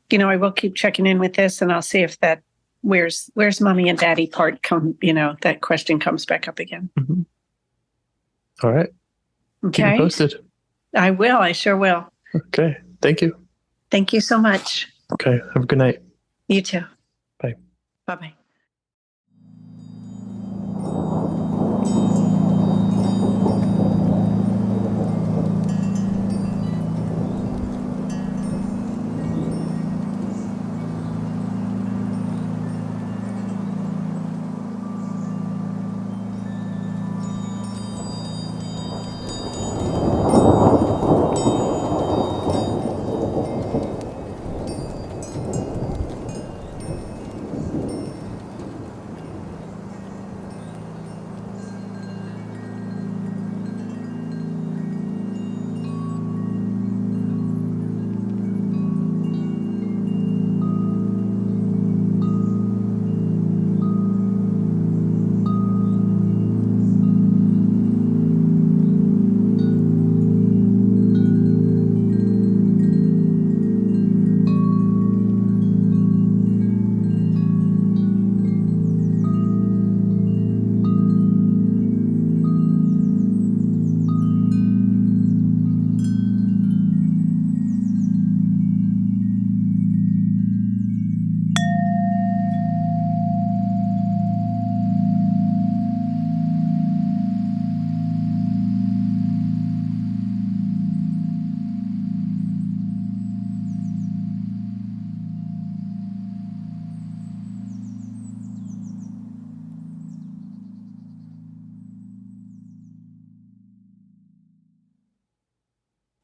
S5: keep checking in with this, and I'll see if that where's mommy and daddy part that question comes back up again.
S4: Mm-hmm. All right.
S5: Okay.
S4: Keep me posted.
S5: I will. I sure will.
S4: Okay. Thank you.
S5: Thank you so much.
S4: Okay. Have a good night.
S5: You too.
S4: Bye.
S5: Bye-bye.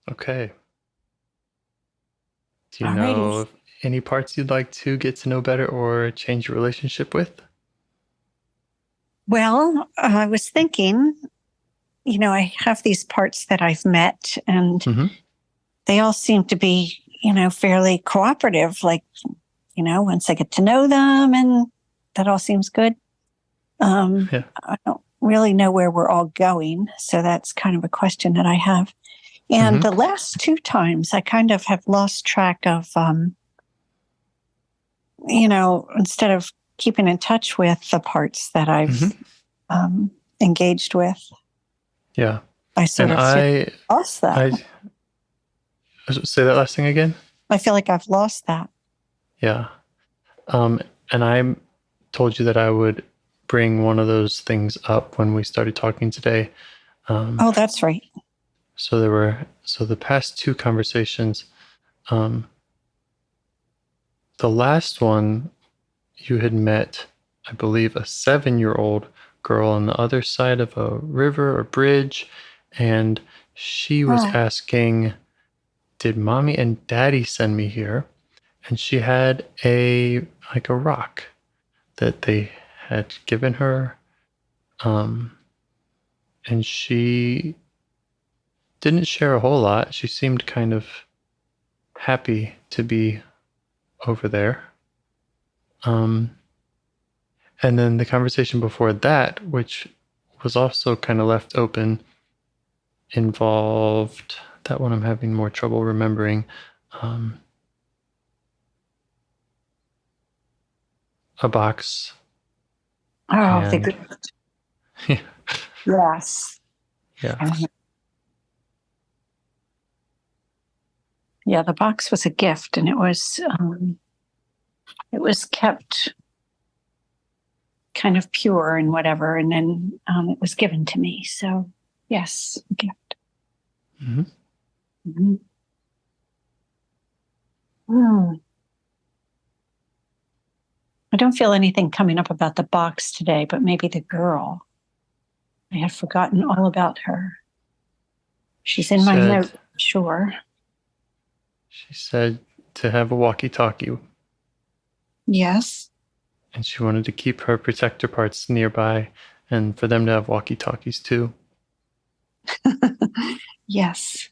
S4: Okay. Do you know
S5: Alrighty.
S4: of any parts you'd like to get to know better or change your relationship with?
S5: Well, I was thinking, I have these parts that I've met, and
S4: Mm-hmm.
S5: they all seem to be, fairly cooperative. Like, once I get to know them, and that all seems good.
S4: Yeah.
S5: I don't really know where we're all going. So that's kind of a question that I have. And
S4: Mm-hmm.
S5: the last two times, I kind of have lost track of, instead of keeping in touch with the parts that I've engaged with,
S4: Yeah.
S5: I sort
S4: And
S5: of lost that.
S4: I say that last thing again.
S5: I feel like I've lost that.
S4: Yeah. And I told you that I would bring one of those things up when we started talking today.
S5: Oh, that's right.
S4: So the past two conversations, the last one you had met, I believe, a 7-year-old girl on the other side of a river or bridge, and she was asking, did mommy and daddy send me here? And she had a rock that they had given her, and she didn't share a whole lot. She seemed kind of happy to be over there. And then the conversation before that, which was also kind of left open, involved that one I'm having more trouble remembering. A box.
S5: Oh, the
S4: And
S5: gift.
S4: yeah.
S5: Yes.
S4: Yeah.
S5: Yeah, the box was a gift, and it was kept kind of pure and whatever, and then it was given to me. So yes, a gift.
S4: Mm-hmm.
S5: Mm-hmm. Mm. I don't feel anything coming up about the box today, but maybe the girl. I had forgotten all about her. She's in my note, sure.
S4: She said to have a walkie-talkie.
S5: Yes.
S4: And she wanted to keep her protector parts nearby and for them to have walkie-talkies too.
S5: Yes.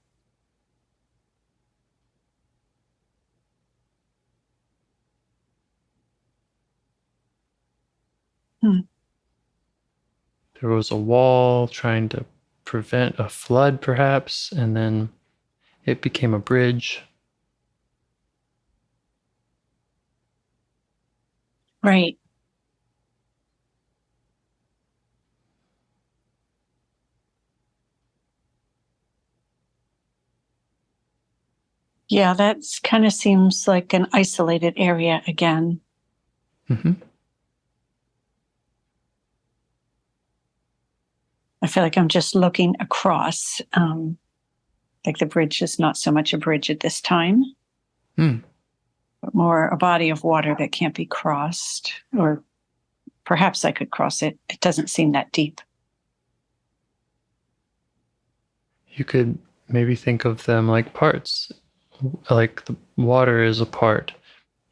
S4: There was a wall trying to prevent a flood, perhaps, and then it became a bridge.
S5: Right. Yeah, that kind of seems like an isolated area again.
S4: Mm-hmm.
S5: I feel like I'm just looking across. Like the bridge is not so much a bridge at this time, but more a body of water that can't be crossed. Or perhaps I could cross it. It doesn't seem that deep.
S4: You could maybe think of them like parts, like the water is a part.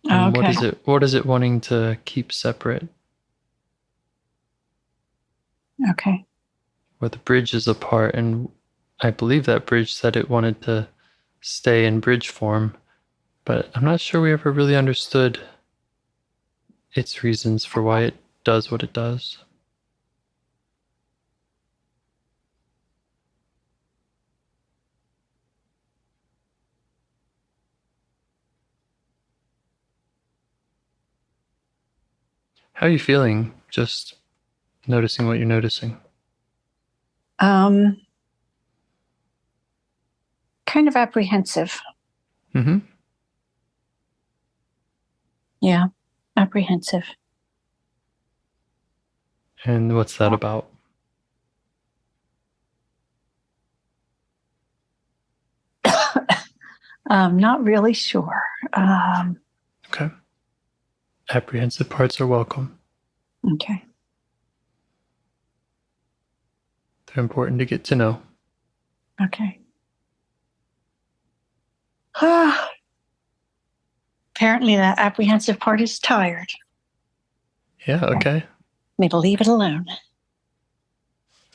S4: And
S5: Okay.
S4: what is it wanting to keep separate?
S5: Okay.
S4: Where the bridge is a part, and I believe that bridge said it wanted to stay in bridge form, but I'm not sure we ever really understood its reasons for why it does what it does. How are you feeling? Just noticing what you're noticing.
S5: Kind of apprehensive.
S4: Mm-hmm.
S5: Yeah, apprehensive.
S4: And what's that about?
S5: Not really sure.
S4: Okay. Apprehensive parts are welcome.
S5: Okay.
S4: They're important to get to know.
S5: Okay. Apparently the apprehensive part is tired.
S4: Yeah, okay.
S5: Me to leave it alone.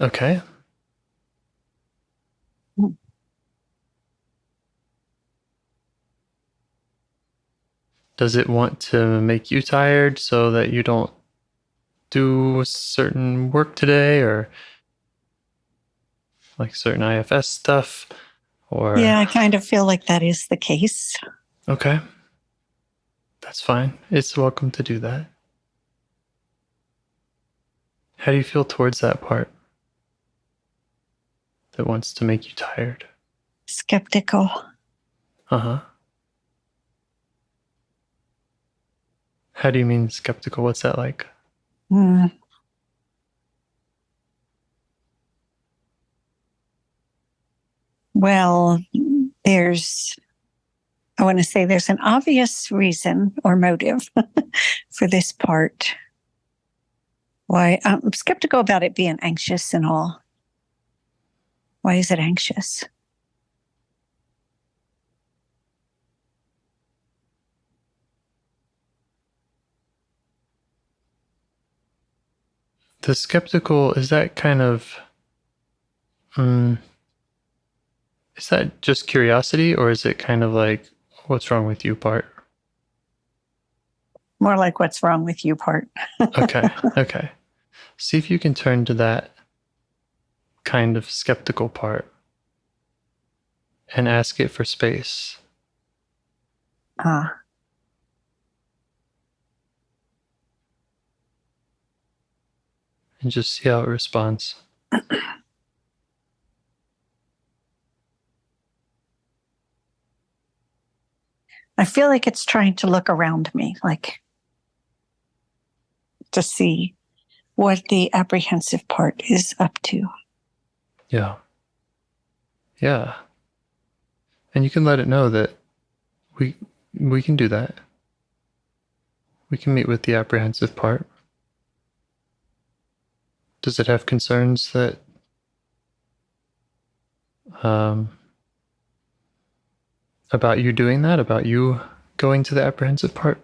S4: Okay. Does it want to make you tired so that you don't do certain work today, or like certain IFS stuff? Or
S5: Yeah, I kind of feel like that is the case.
S4: Okay. That's fine. It's welcome to do that. How do you feel towards that part that wants to make you tired?
S5: Skeptical.
S4: Uh-huh. How do you mean skeptical? What's that like?
S5: Well, I want to say there's an obvious reason or motive for this part. Why I'm skeptical about it being anxious and all. Why is it anxious?
S4: The skeptical, is that kind of, is that just curiosity, or is it kind of like, what's wrong with you part?
S5: More like what's wrong with you part.
S4: Okay. Okay. See if you can turn to that kind of skeptical part and ask it for space. And just see how it responds.
S5: I feel like it's trying to look around me, like to see what the apprehensive part is up to.
S4: Yeah. Yeah. And you can let it know that we can do that. We can meet with the apprehensive part. Does it have concerns that about you doing that, about you going to the apprehensive part?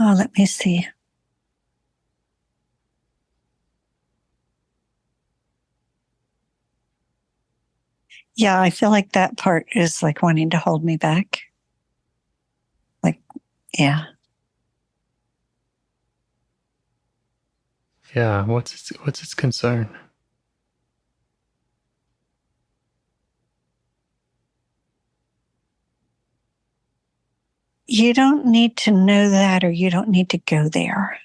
S5: Oh, let me see. Yeah, I feel like that part is like wanting to hold me back. Like, yeah.
S4: Yeah, what's its concern?
S5: You don't need to know that, or you don't need to go there,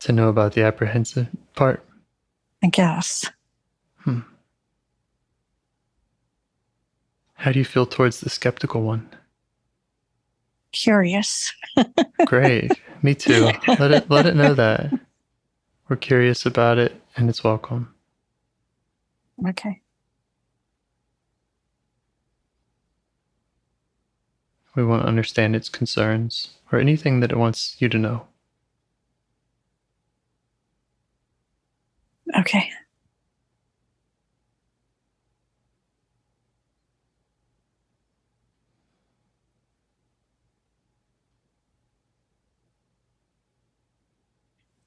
S4: To know about the apprehensive part?
S5: I guess.
S4: How do you feel towards the skeptical one?
S5: Curious.
S4: Great. Me too. Let it know that. We're curious about it and it's welcome.
S5: Okay.
S4: We want to understand its concerns or anything that it wants you to know.
S5: Okay.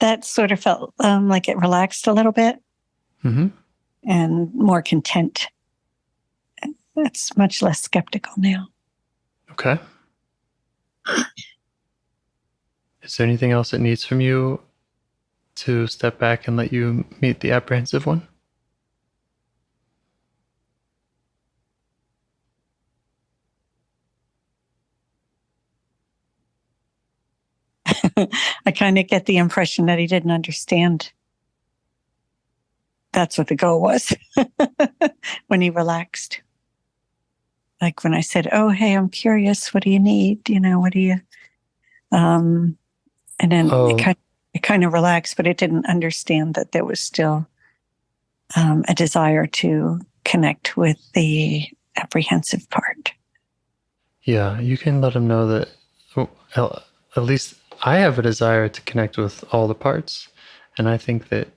S5: That sort of felt like it relaxed a little bit and more content. It's much less skeptical now.
S4: Okay. Is there anything else it needs from you to step back and let you meet the apprehensive one?
S5: I kind of get the impression that he didn't understand. That's what the goal was when he relaxed. Like when I said, "Oh, hey, I'm curious. What do you need? What do you?" And then it kind of relaxed, but it didn't understand that there was still a desire to connect with the apprehensive part.
S4: Yeah, you can let him know that at least I have a desire to connect with all the parts. And I think that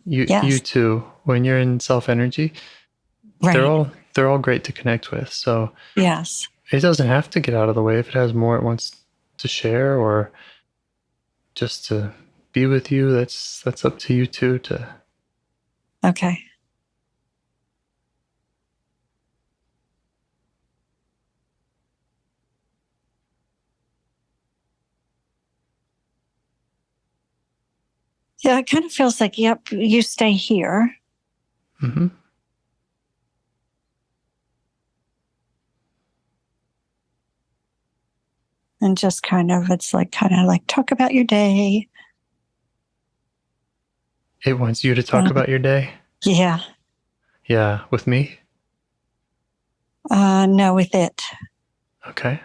S4: you too, when you're in self-energy,
S5: right.
S4: they're all great to connect with. So
S5: Yes.
S4: it doesn't have to get out of the way if it has more it wants to share or just to be with you. That's up to you too.
S5: Okay. Yeah, it kind of feels like, yep, you stay here.
S4: Mm-hmm.
S5: And just it's like talk about your day.
S4: It wants you to talk about your day.
S5: Yeah.
S4: Yeah, with me.
S5: No, with it.
S4: Okay.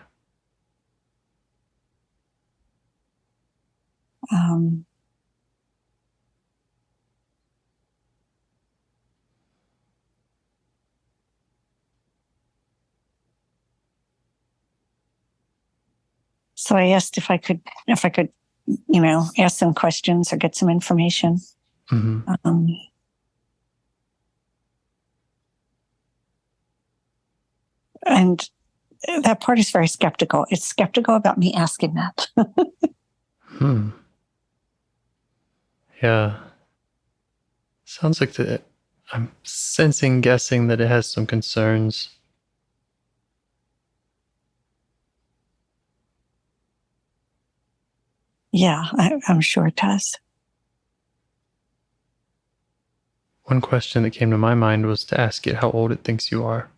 S5: So I asked if I could, ask some questions or get some information.
S4: Mm-hmm.
S5: And that part is very skeptical. It's skeptical about me asking that.
S4: Yeah. Sounds like I'm guessing that it has some concerns.
S5: Yeah, I'm sure it does.
S4: One question that came to my mind was to ask it how old it thinks you are.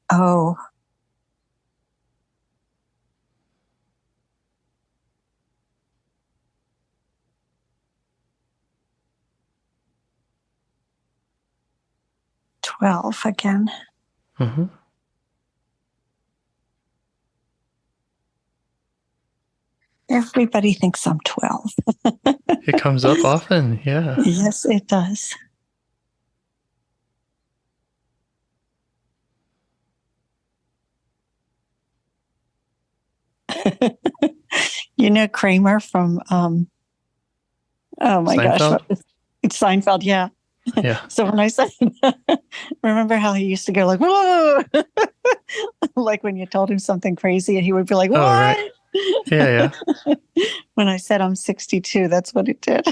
S5: Oh. "12 again."
S4: Mm-hmm.
S5: Everybody thinks I'm 12.
S4: It comes up often, yeah.
S5: Yes, it does. You know Kramer from oh my
S4: Seinfeld?
S5: gosh, it's Seinfeld, yeah.
S4: Yeah.
S5: So when I said, remember how he used to go like, whoa, like when you told him something crazy and he would be like, what?
S4: Oh, right. Yeah.
S5: When I said I'm 62, that's what it did.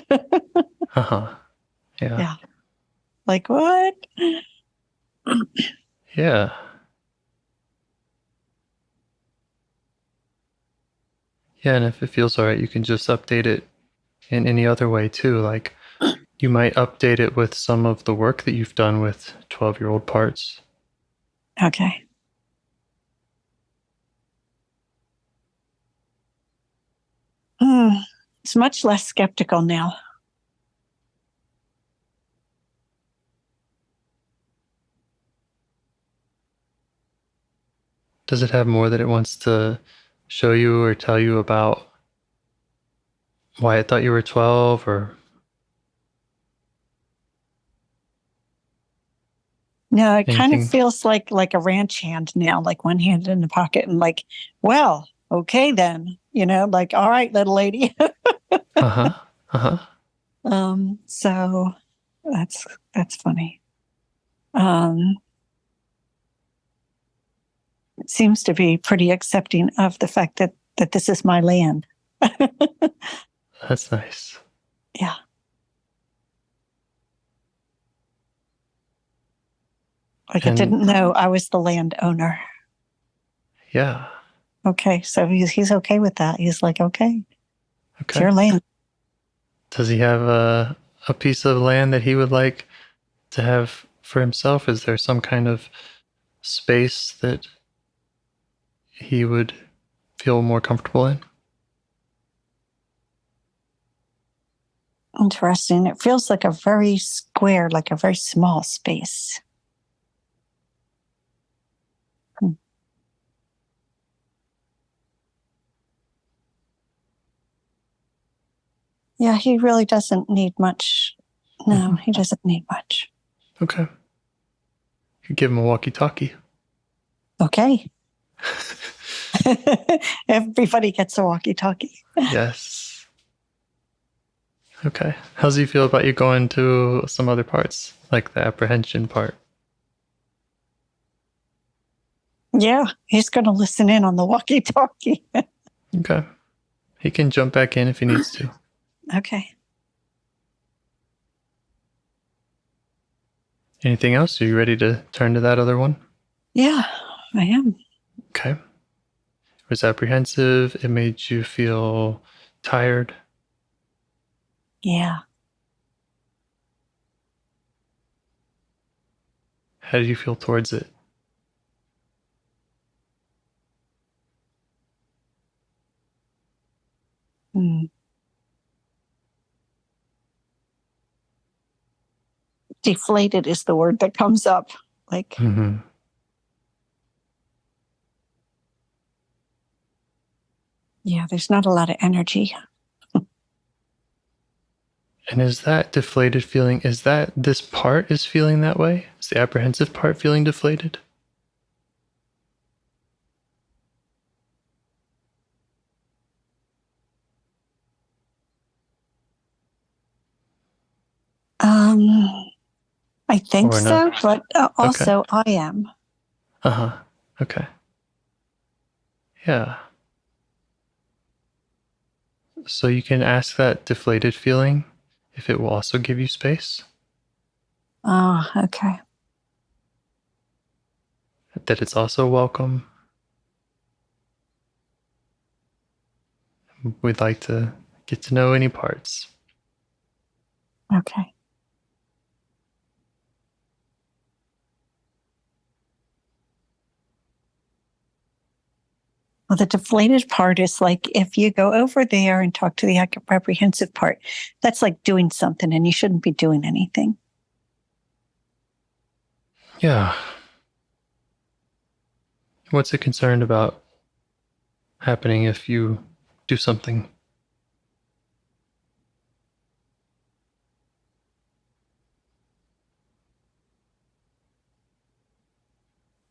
S4: Uh-huh. Yeah.
S5: Like, what?
S4: Yeah. Yeah, and if it feels all right, you can just update it in any other way too. Like you might update it with some of the work that you've done with 12-year-old parts.
S5: Okay. It's much less skeptical now.
S4: Does it have more that it wants to show you or tell you about why it thought you were 12 or?
S5: No, it kind of
S4: Anything?
S5: feels like a ranch hand now, like one hand in the pocket and like, well, okay then, like, all right, little lady.
S4: Uh-huh. Uh-huh.
S5: So that's funny. It seems to be pretty accepting of the fact that this is my land.
S4: That's nice.
S5: Yeah. Like it didn't know I was the landowner.
S4: Yeah.
S5: Okay, so he's okay with that. He's like, okay, it's your land.
S4: Does he have a piece of land that he would like to have for himself? Is there some kind of space that he would feel more comfortable in?
S5: Interesting. It feels like a very square, like a very small space. Yeah, he really doesn't need much. No, he doesn't need much.
S4: Okay. You give him a walkie-talkie.
S5: Okay. Everybody gets a walkie-talkie.
S4: Yes. Okay. How does he feel about you going to some other parts, like the apprehension part?
S5: Yeah, he's going to listen in on the walkie-talkie.
S4: Okay. He can jump back in if he needs to.
S5: Okay.
S4: Anything else? Are you ready to turn to that other one?
S5: Yeah, I am.
S4: Okay. It was apprehensive. It made you feel tired.
S5: Yeah.
S4: How did you feel towards it?
S5: Mm. Deflated is the word that comes up. Like,
S4: Mm-hmm.
S5: yeah, there's not a lot of energy.
S4: And is that deflated feeling, is that this part is feeling that way? Is the apprehensive part feeling deflated?
S5: I think
S4: Or
S5: so,
S4: not?
S5: but
S4: Okay.
S5: also I am.
S4: Uh-huh. Okay. Yeah. So you can ask that deflated feeling if it will also give you space,
S5: Oh, okay.
S4: that it's also welcome. We'd like to get to know any parts.
S5: Okay. Well, the deflated part is like if you go over there and talk to the apprehensive part, that's like doing something and you shouldn't be doing anything.
S4: Yeah. What's it concerned about happening if you do something?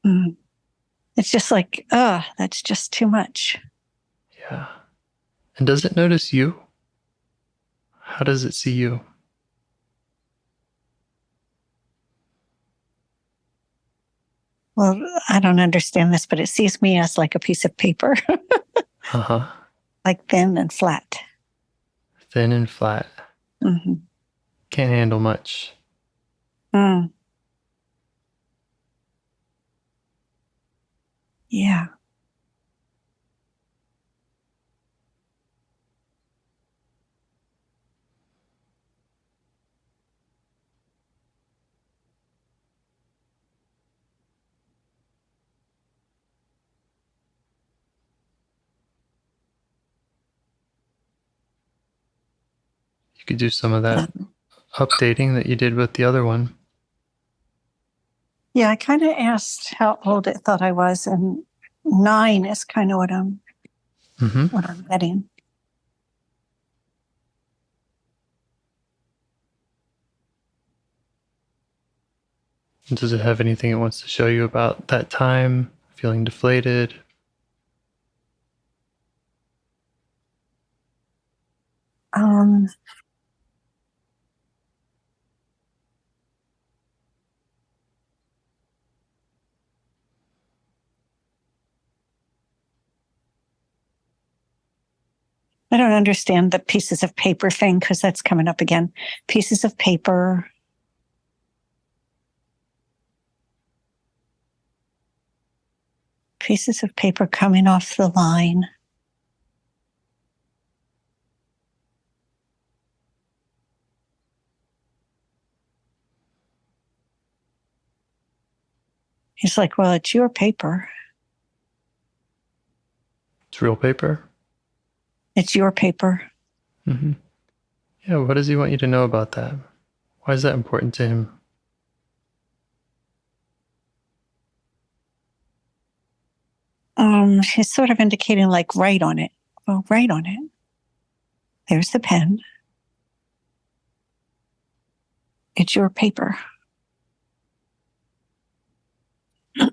S5: Mm. It's just like, that's just too much.
S4: Yeah. And does it notice you? How does it see you?
S5: Well, I don't understand this, but it sees me as like a piece of paper,
S4: Uh-huh.
S5: like thin and flat.
S4: Thin and flat.
S5: Mm-hmm.
S4: Can't handle much.
S5: Mm. Yeah.
S4: You could do some of that updating that you did with the other one.
S5: Yeah, I kind of asked how old it thought I was, and 9 is kind of what I'm getting.
S4: Does it have anything it wants to show you about that time? Feeling deflated?
S5: I don't understand the pieces of paper thing because that's coming up again. Pieces of paper. Pieces of paper coming off the line. He's like, well, it's your paper.
S4: It's real paper?
S5: It's your paper.
S4: Mm-hmm. Yeah, what does he want you to know about that? Why is that important to him?
S5: He's sort of indicating like, write on it. Well, write on it. There's the pen. It's your paper.
S4: Do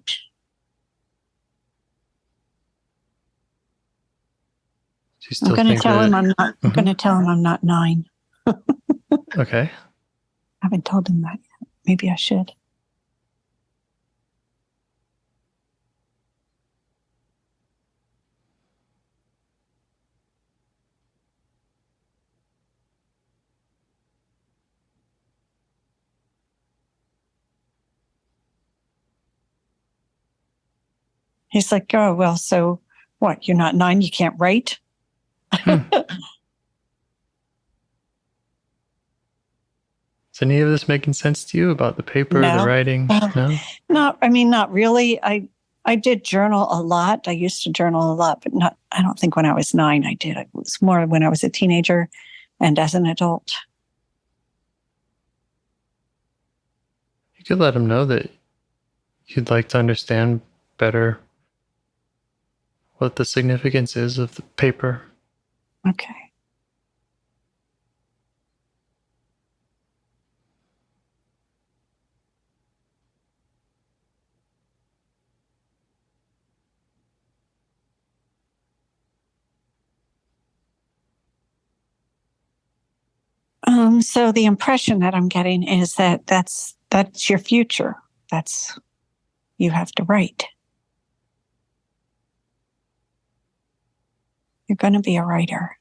S4: you still
S5: I'm going to
S4: think
S5: tell
S4: that,
S5: him I'm not. I'm going to tell him I'm not 9.
S4: Okay.
S5: I haven't told him that yet. Maybe I should. He's like, oh, well, so what? You're not 9, you can't write?
S4: Is any of this making sense to you about the paper,
S5: No.
S4: the writing? No?
S5: Not really. I did journal a lot. I used to journal a lot, but I don't think when I was 9 I did. It was more when I was a teenager and as an adult.
S4: You could let him know that you'd like to understand better what the significance is of the paper.
S5: Okay. So the impression that I'm getting is that that's your future. You have to write. You're going to be a writer.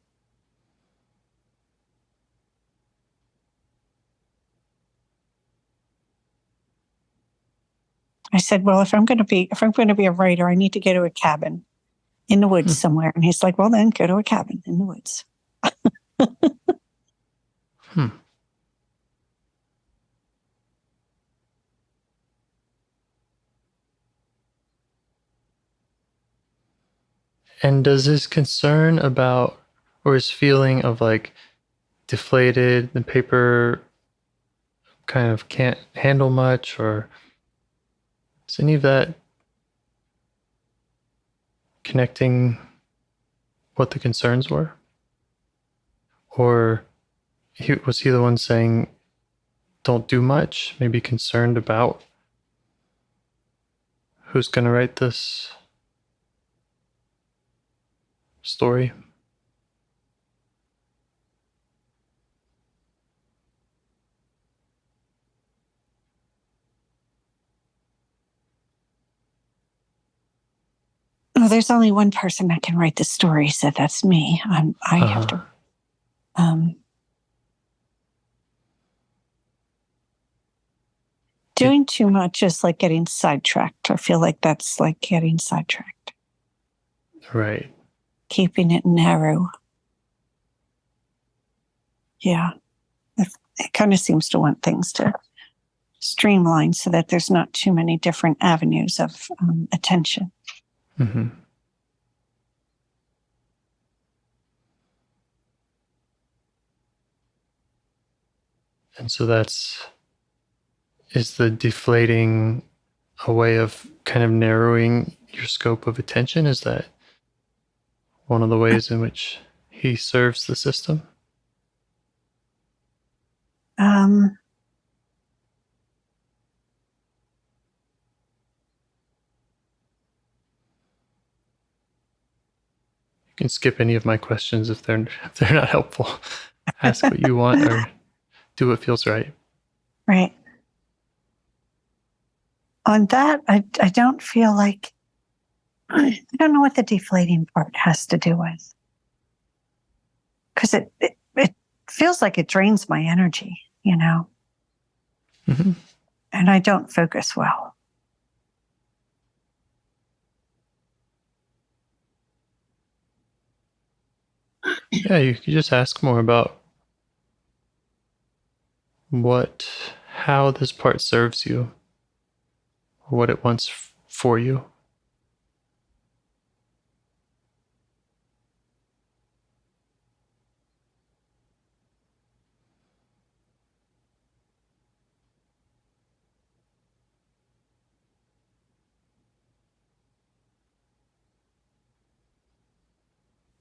S5: I said, well, if I'm going to be a writer, I need to go to a cabin in the woods somewhere. And he's like, well, then go to a cabin in the woods.
S4: And does his concern about, or his feeling of like deflated, the paper kind of can't handle much, or is any of that connecting what the concerns were? Or was he the one saying, don't do much, maybe concerned about who's going to write this story?
S5: Oh, there's only one person that can write the story, so that's me. I have to. Doing too much is like getting sidetracked. I feel like that's like getting sidetracked.
S4: Right.
S5: Keeping it narrow. Yeah. It kind of seems to want things to streamline so that there's not too many different avenues of attention.
S4: Mm-hmm. And so is the deflating a way of kind of narrowing your scope of attention? Is that one of the ways in which he serves the system? You can skip any of my questions if they're not helpful. Ask what you want or do what feels right.
S5: Right. On that, I don't feel like, I don't know what the deflating part has to do with. Because it feels like it drains my energy, you know?
S4: Mm-hmm.
S5: And I don't focus well.
S4: Yeah, you could just ask more about how this part serves you, or what it wants for you.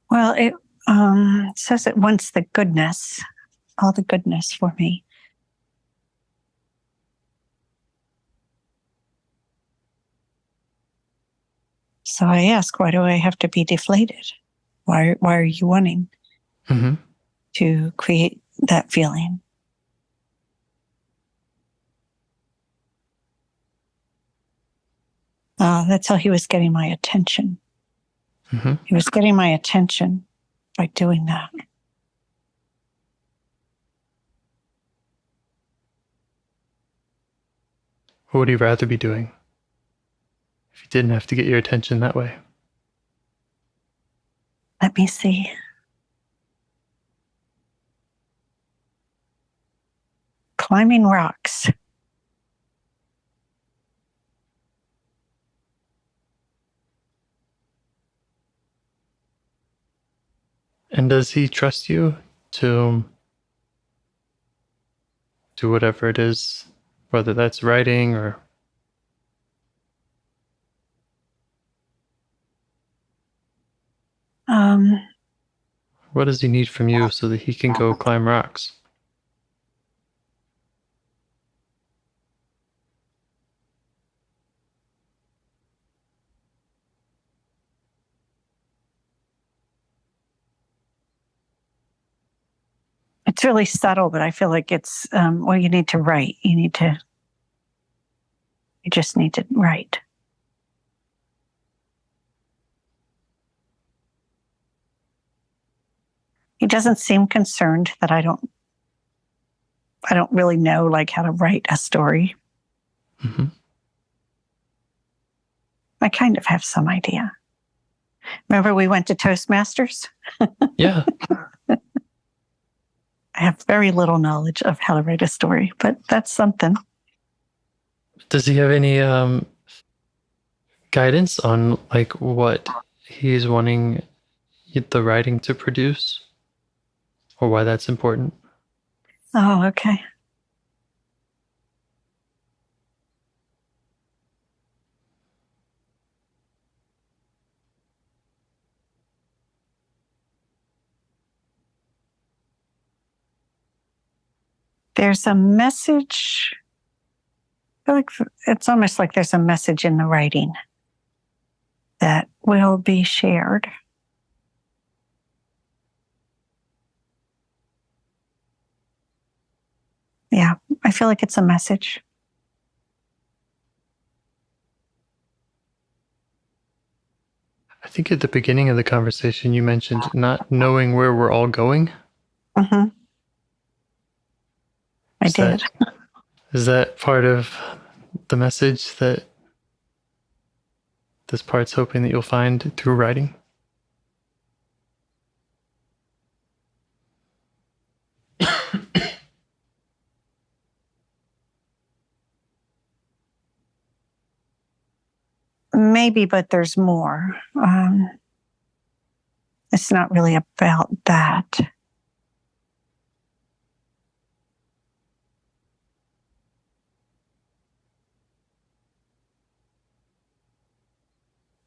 S5: Well, it says it wants the goodness, all the goodness for me. So I ask, why do I have to be deflated? Why are you wanting to create that feeling? That's how he was getting my attention.
S4: Mm-hmm.
S5: He was getting my attention by doing that.
S4: What would he rather be doing? if he didn't have to get your attention that way?
S5: Let me see. Climbing rocks.
S4: And does he trust you to do whatever it is, whether that's writing or... What does he need from you so that he can go climb rocks?
S5: It's really subtle, but I feel like it's, you need to write. You just need to write. He doesn't seem concerned that I don't really know like how to write a story.
S4: Mm-hmm.
S5: I kind of have some idea. Remember we went to Toastmasters?
S4: Yeah.
S5: I have very little knowledge of how to write a story, but that's something.
S4: Does he have any guidance on like what he's wanting the writing to produce, or why that's important?
S5: Oh, okay. There's a message. I feel like it's almost like there's a message in the writing that will be shared. Yeah, I feel like it's a message.
S4: I think at the beginning of the conversation you mentioned not knowing where we're all going.
S5: Mm-hmm. I did.
S4: Is that part of the message that this part's hoping that you'll find through writing?
S5: Maybe, but there's more. It's not really about that.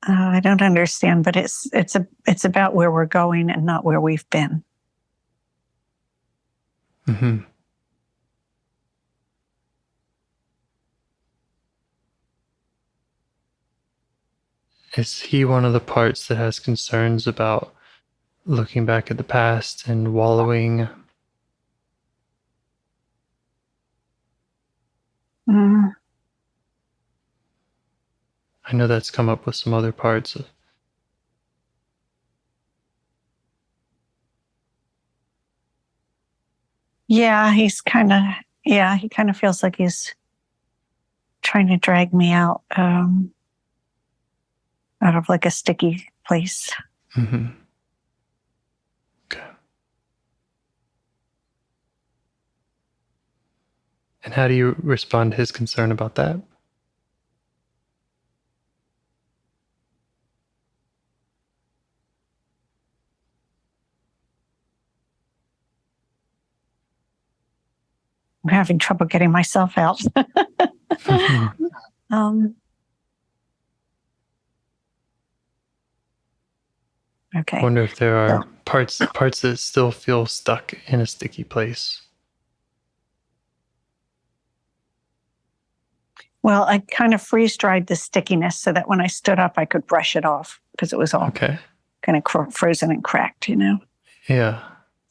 S5: I don't understand, but it's about where we're going and not where we've been.
S4: Mm-hmm. Is he one of the parts that has concerns about looking back at the past and wallowing?
S5: Mm.
S4: I know that's come up with some other parts.
S5: Yeah, he kind of feels like he's trying to drag me out of like a sticky place.
S4: Mm-hmm. Okay. And how do you respond to his concern about that?
S5: I'm having trouble getting myself out.
S4: Mm-hmm.
S5: Okay.
S4: I wonder if there are parts that still feel stuck in a sticky place.
S5: Well, I kind of freeze-dried the stickiness so that when I stood up, I could brush it off because it was all kind of frozen and cracked,
S4: Yeah.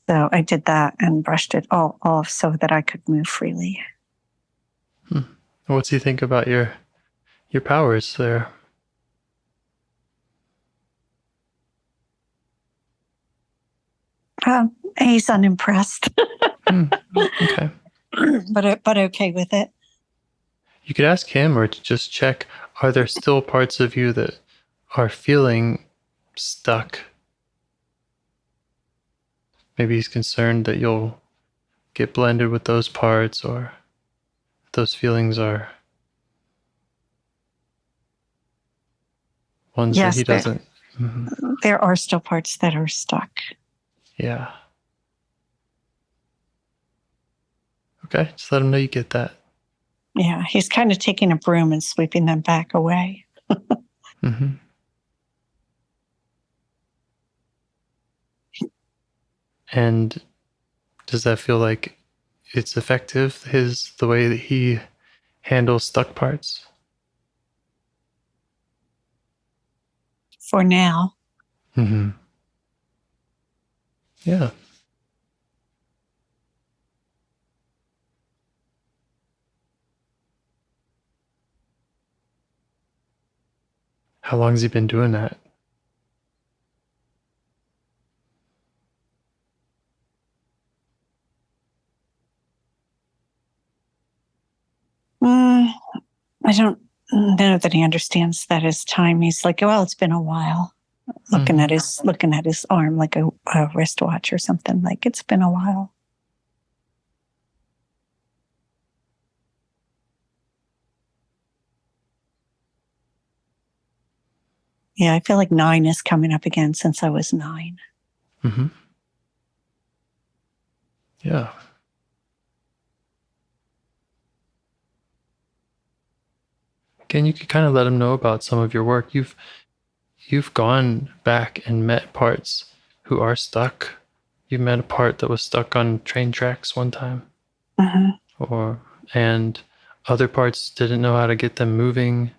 S5: So I did that and brushed it all off so that I could move freely.
S4: What's he think about your powers there?
S5: He's unimpressed.
S4: Okay.
S5: but okay with it.
S4: You could ask him or just check, are there still parts of you that are feeling stuck? Maybe he's concerned that you'll get blended with those parts, or those feelings are ones that he doesn't.
S5: There are still parts that are stuck.
S4: Yeah. Okay, just let him know you get that.
S5: Yeah, he's kind of taking a broom and sweeping them back away.
S4: Mm-hmm. And does that feel like it's effective, the way that he handles stuck parts?
S5: For now.
S4: Mm-hmm. Yeah. How long has he been doing that?
S5: I don't know that he understands that as time. He's like, well, it's been a while. Looking at his arm like a wristwatch or something. Like, it's been a while. Yeah, I feel like 9 is coming up again since I was 9.
S4: Mm-hmm. Yeah. Again, you could kind of let him know about some of your work. You've gone back and met parts who are stuck. You met a part that was stuck on train tracks one time.
S5: Mm-hmm.
S4: And other parts didn't know how to get them moving.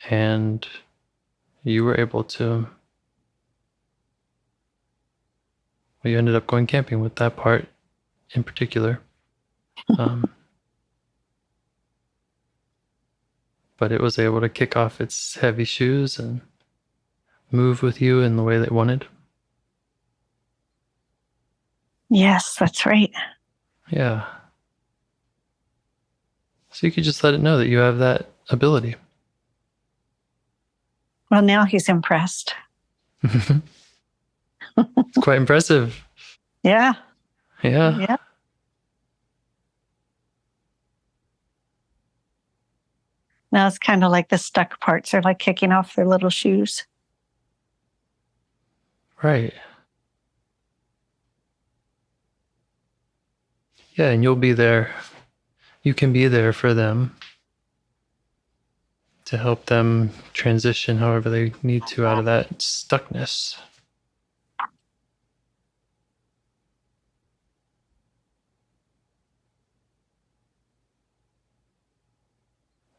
S4: And you were able to. Well, you ended up going camping with that part in particular. But it was able to kick off its heavy shoes and move with you in the way that it wanted.
S5: Yes, that's right.
S4: Yeah. So you could just let it know that you have that ability.
S5: Well, now he's impressed.
S4: It's quite impressive.
S5: Yeah.
S4: Yeah.
S5: Yeah. Now it's kind of like the stuck parts are like kicking off their little shoes.
S4: Right. Yeah, and you'll be there. You can be there for them to help them transition however they need to out of that stuckness.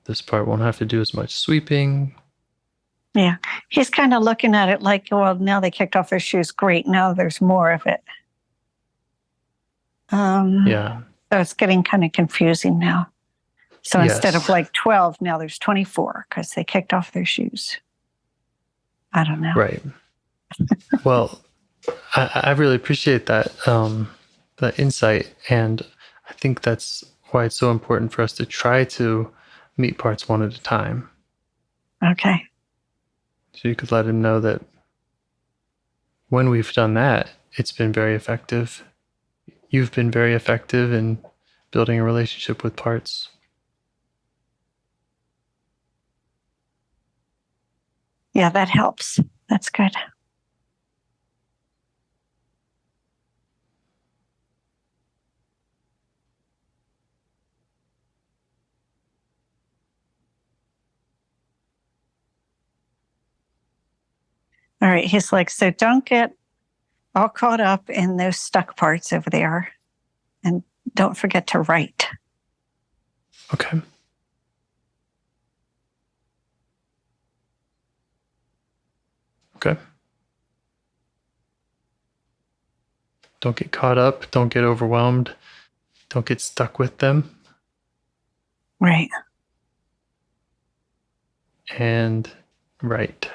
S4: This part won't have to do as much sweeping.
S5: Yeah. He's kind of looking at it like, well, now they kicked off their shoes. Great. Now there's more of it.
S4: Yeah.
S5: So it's getting kind of confusing now. So
S4: Yes.
S5: instead of like 12, now there's 24 because they kicked off their shoes. I don't know.
S4: Right. Well, I really appreciate that that insight, and I think that's why it's so important for us to try to meet parts one at a time.
S5: Okay.
S4: So you could let him know that when we've done that, it's been very effective. You've been very effective in building a relationship with parts.
S5: Yeah, that helps. That's good. All right. He's like, so don't get all caught up in those stuck parts over there. And don't forget to write.
S4: Okay. Okay. Don't get caught up. Don't get overwhelmed. Don't get stuck with them.
S5: Right.
S4: And write.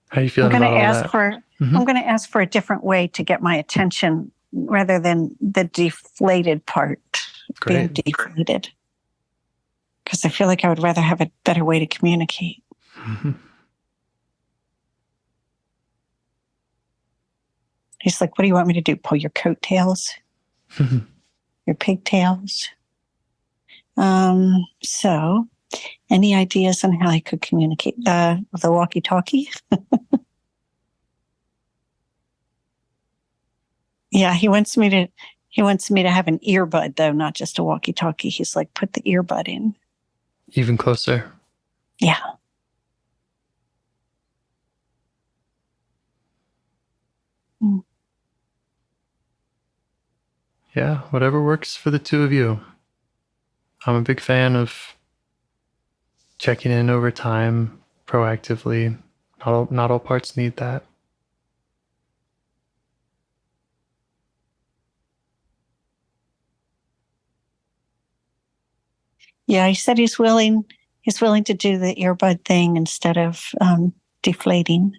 S4: How are you feeling about all that?
S5: I'm going to ask for a different way to get my attention rather than the deflated part being deflated. Because I feel like I would rather have a better way to communicate. He's like, what do you want me to do? Pull your coattails? Your pigtails? So, any ideas on how I could communicate the walkie-talkie? Yeah, he wants me to have an earbud though, not just a walkie-talkie. He's like, put the earbud in.
S4: Even closer.
S5: Yeah.
S4: Yeah, whatever works for the two of you. I'm a big fan of checking in over time proactively. Not all parts need that.
S5: Yeah, he said he's willing to do the earbud thing instead of deflating.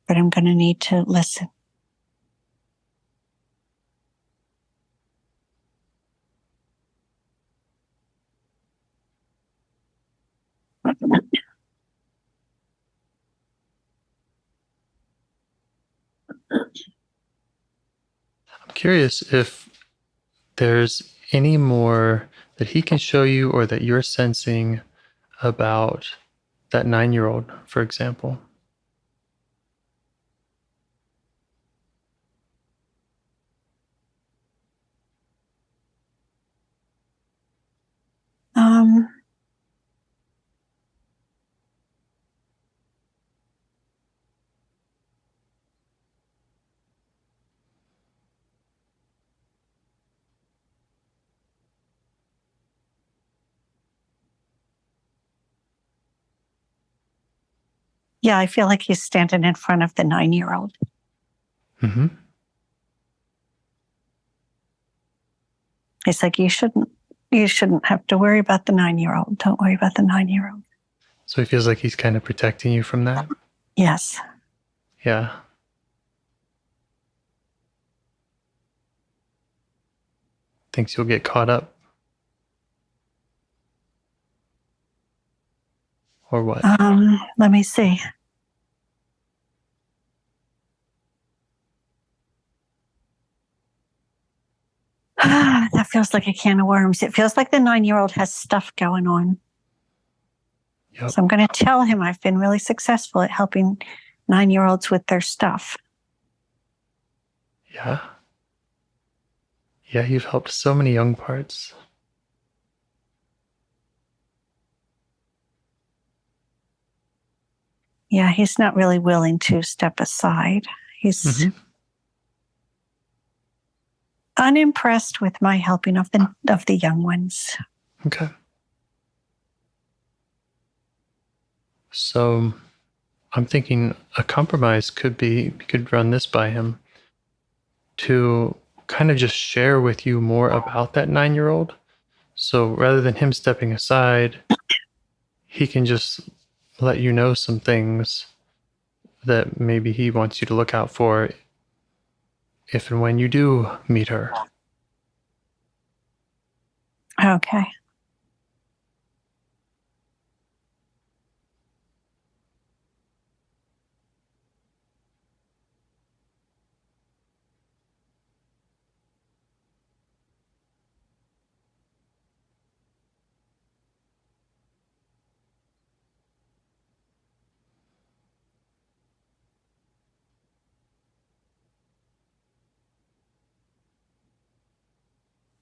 S5: But I'm going to need to listen.
S4: I'm curious if there's any more that he can show you or that you're sensing about that 9-year-old, for example.
S5: Yeah, I feel like he's standing in front of the 9-year-old.
S4: Mm-hmm.
S5: He's like, you shouldn't have to worry about the 9-year-old. Don't worry about the 9-year-old.
S4: So he feels like he's kind of protecting you from that?
S5: Yes.
S4: Yeah. Thinks you'll get caught up. Or what?
S5: Let me see. That feels like a can of worms. It feels like the 9-year-old has stuff going on.
S4: Yep.
S5: So I'm going to tell him I've been really successful at helping 9-year-olds with their stuff.
S4: Yeah. Yeah, you've helped so many young parts.
S5: Yeah, he's not really willing to step aside. He's unimpressed with my helping of the young ones.
S4: Okay. So I'm thinking a compromise could be, you could run this by him to kind of just share with you more about that 9-year-old. So rather than him stepping aside, he can just let you know some things that maybe he wants you to look out for if and when you do meet her.
S5: Okay.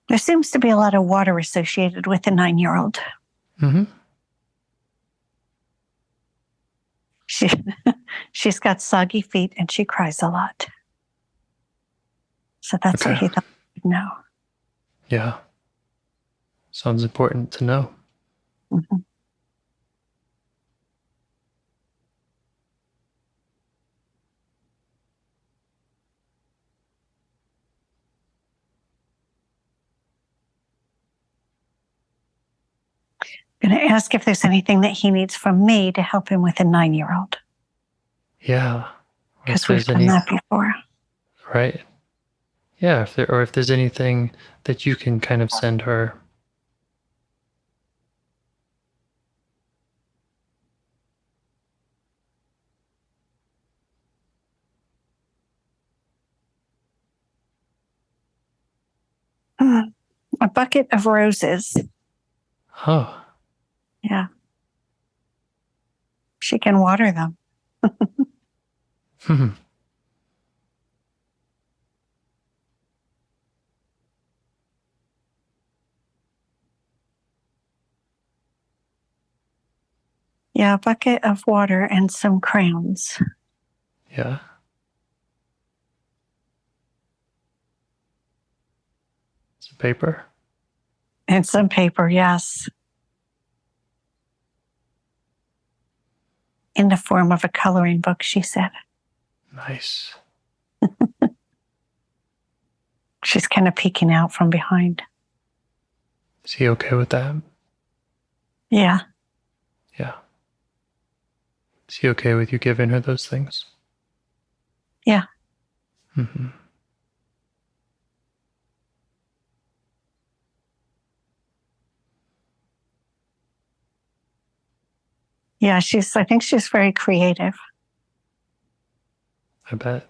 S5: There seems to be a lot of water associated with the 9-year-old.
S4: Mm-hmm.
S5: She's got soggy feet and she cries a lot. So that's what he thought he'd know.
S4: Yeah. Sounds important to know.
S5: Mm-hmm. going to ask if there's anything that he needs from me to help him with a 9-year-old.
S4: Yeah.
S5: Because we've done that before.
S4: Right. Yeah. If there's anything that you can kind of send her.
S5: A bucket of roses.
S4: Oh.
S5: Yeah. She can water them. Yeah, a bucket of water and some crayons.
S4: Yeah. Some paper.
S5: And some paper, yes. In the form of a coloring book, she said.
S4: Nice.
S5: She's kind of peeking out from behind.
S4: Is he okay with that?
S5: Yeah.
S4: Yeah. Is he okay with you giving her those things?
S5: Yeah.
S4: Mm-hmm.
S5: Yeah, I think she's very creative.
S4: I bet.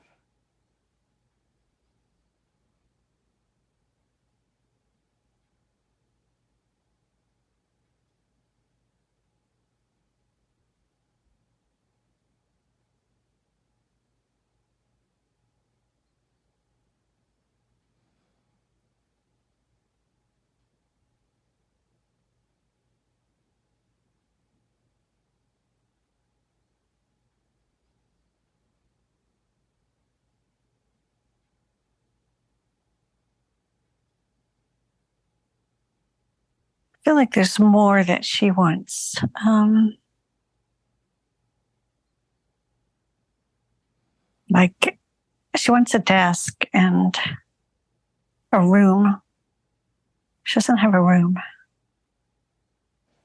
S5: I feel like there's more that she wants. Like she wants a desk and a room. She doesn't have a room.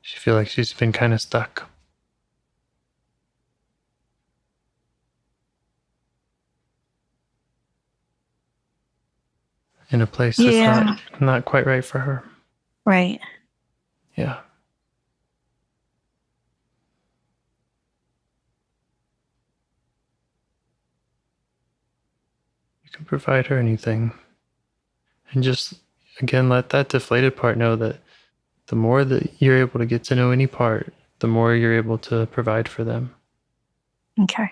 S4: She feel like she's been kind of stuck. In a place that's not quite right for her.
S5: Right.
S4: Yeah. You can provide her anything. And just, again, let that deflated part know that the more that you're able to get to know any part, the more you're able to provide for them.
S5: Okay.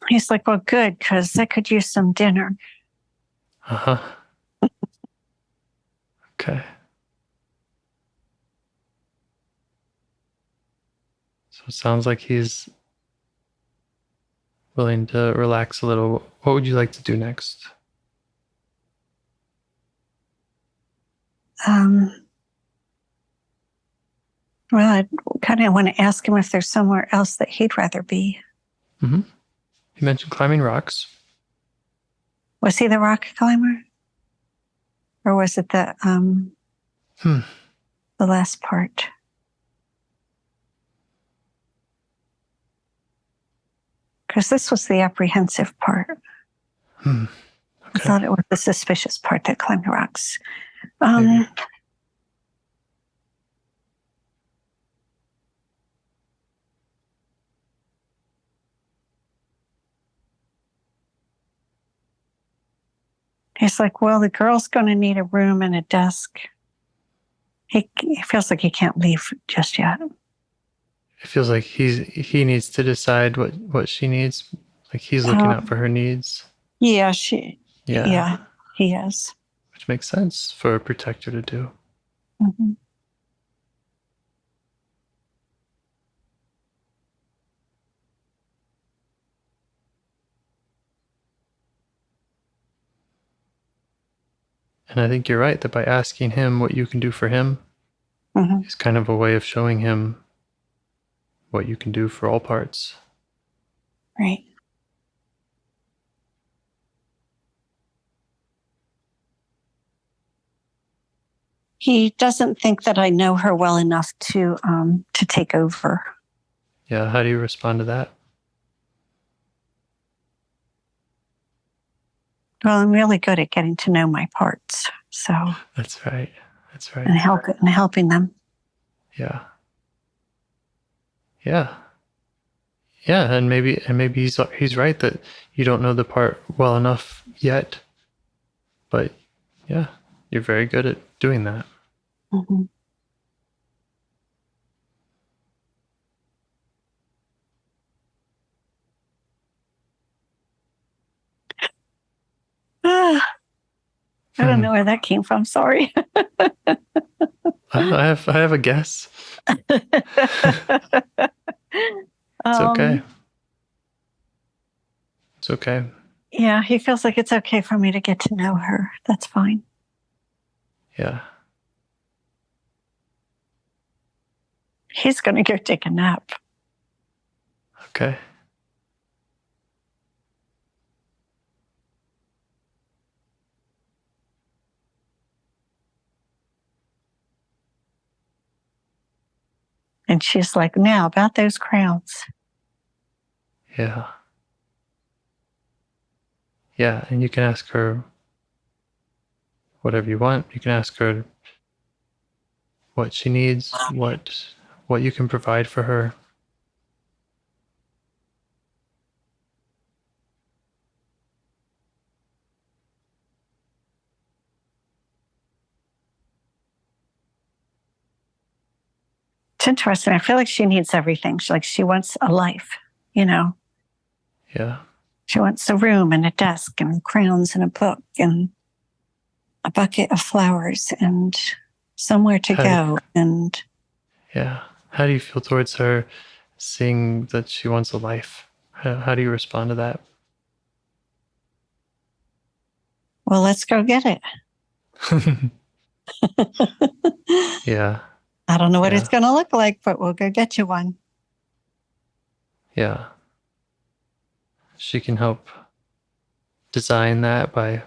S5: He's like, well, good, because I could use some dinner.
S4: Uh-huh. Okay. So it sounds like he's willing to relax a little. What would you like to do next?
S5: Well, I kind of want to ask him if there's somewhere else that he'd rather be.
S4: Mm-hmm. You mentioned climbing rocks.
S5: Was he the rock climber? Or was it the last part? Because this was the apprehensive part.
S4: Okay.
S5: I thought it was the suspicious part that climbed rocks. He's like, well, the girl's going to need a room and a desk. He feels like he can't leave just yet.
S4: It feels like he needs to decide what she needs. Like he's looking out for her needs.
S5: Yeah,
S4: Yeah,
S5: he is.
S4: which makes sense for a protector to do.
S5: Mm-hmm.
S4: And I think you're right that by asking him what you can do for him is kind of a way of showing him what you can do for all parts.
S5: Right. He doesn't think that I know her well enough to take over.
S4: Yeah, how do you respond to that?
S5: Well, I'm really good at getting to know my parts. So
S4: That's right.
S5: and helping them.
S4: Yeah. Yeah. Yeah, and maybe he's right that you don't know the part well enough yet. But yeah, you're very good at doing that.
S5: Mm-hmm. I don't know where that came from. Sorry.
S4: I have a guess. It's okay. It's okay.
S5: Yeah, he feels like it's okay for me to get to know her. That's fine.
S4: Yeah.
S5: He's going to go take a nap.
S4: Okay.
S5: And she's like, now about those crowns.
S4: Yeah. Yeah, and you can ask her whatever you want. You can ask her what she needs, what you can provide for her.
S5: It's interesting. I feel like she needs everything. She wants a life,
S4: Yeah.
S5: She wants a room and a desk and crayons and a book and a bucket of flowers and somewhere to go. And
S4: yeah. How do you feel towards her seeing that she wants a life? How do you respond to that?
S5: well, let's go get it.
S4: Yeah.
S5: I don't know what it's going to look like, but we'll go get you one.
S4: Yeah. She can help design that by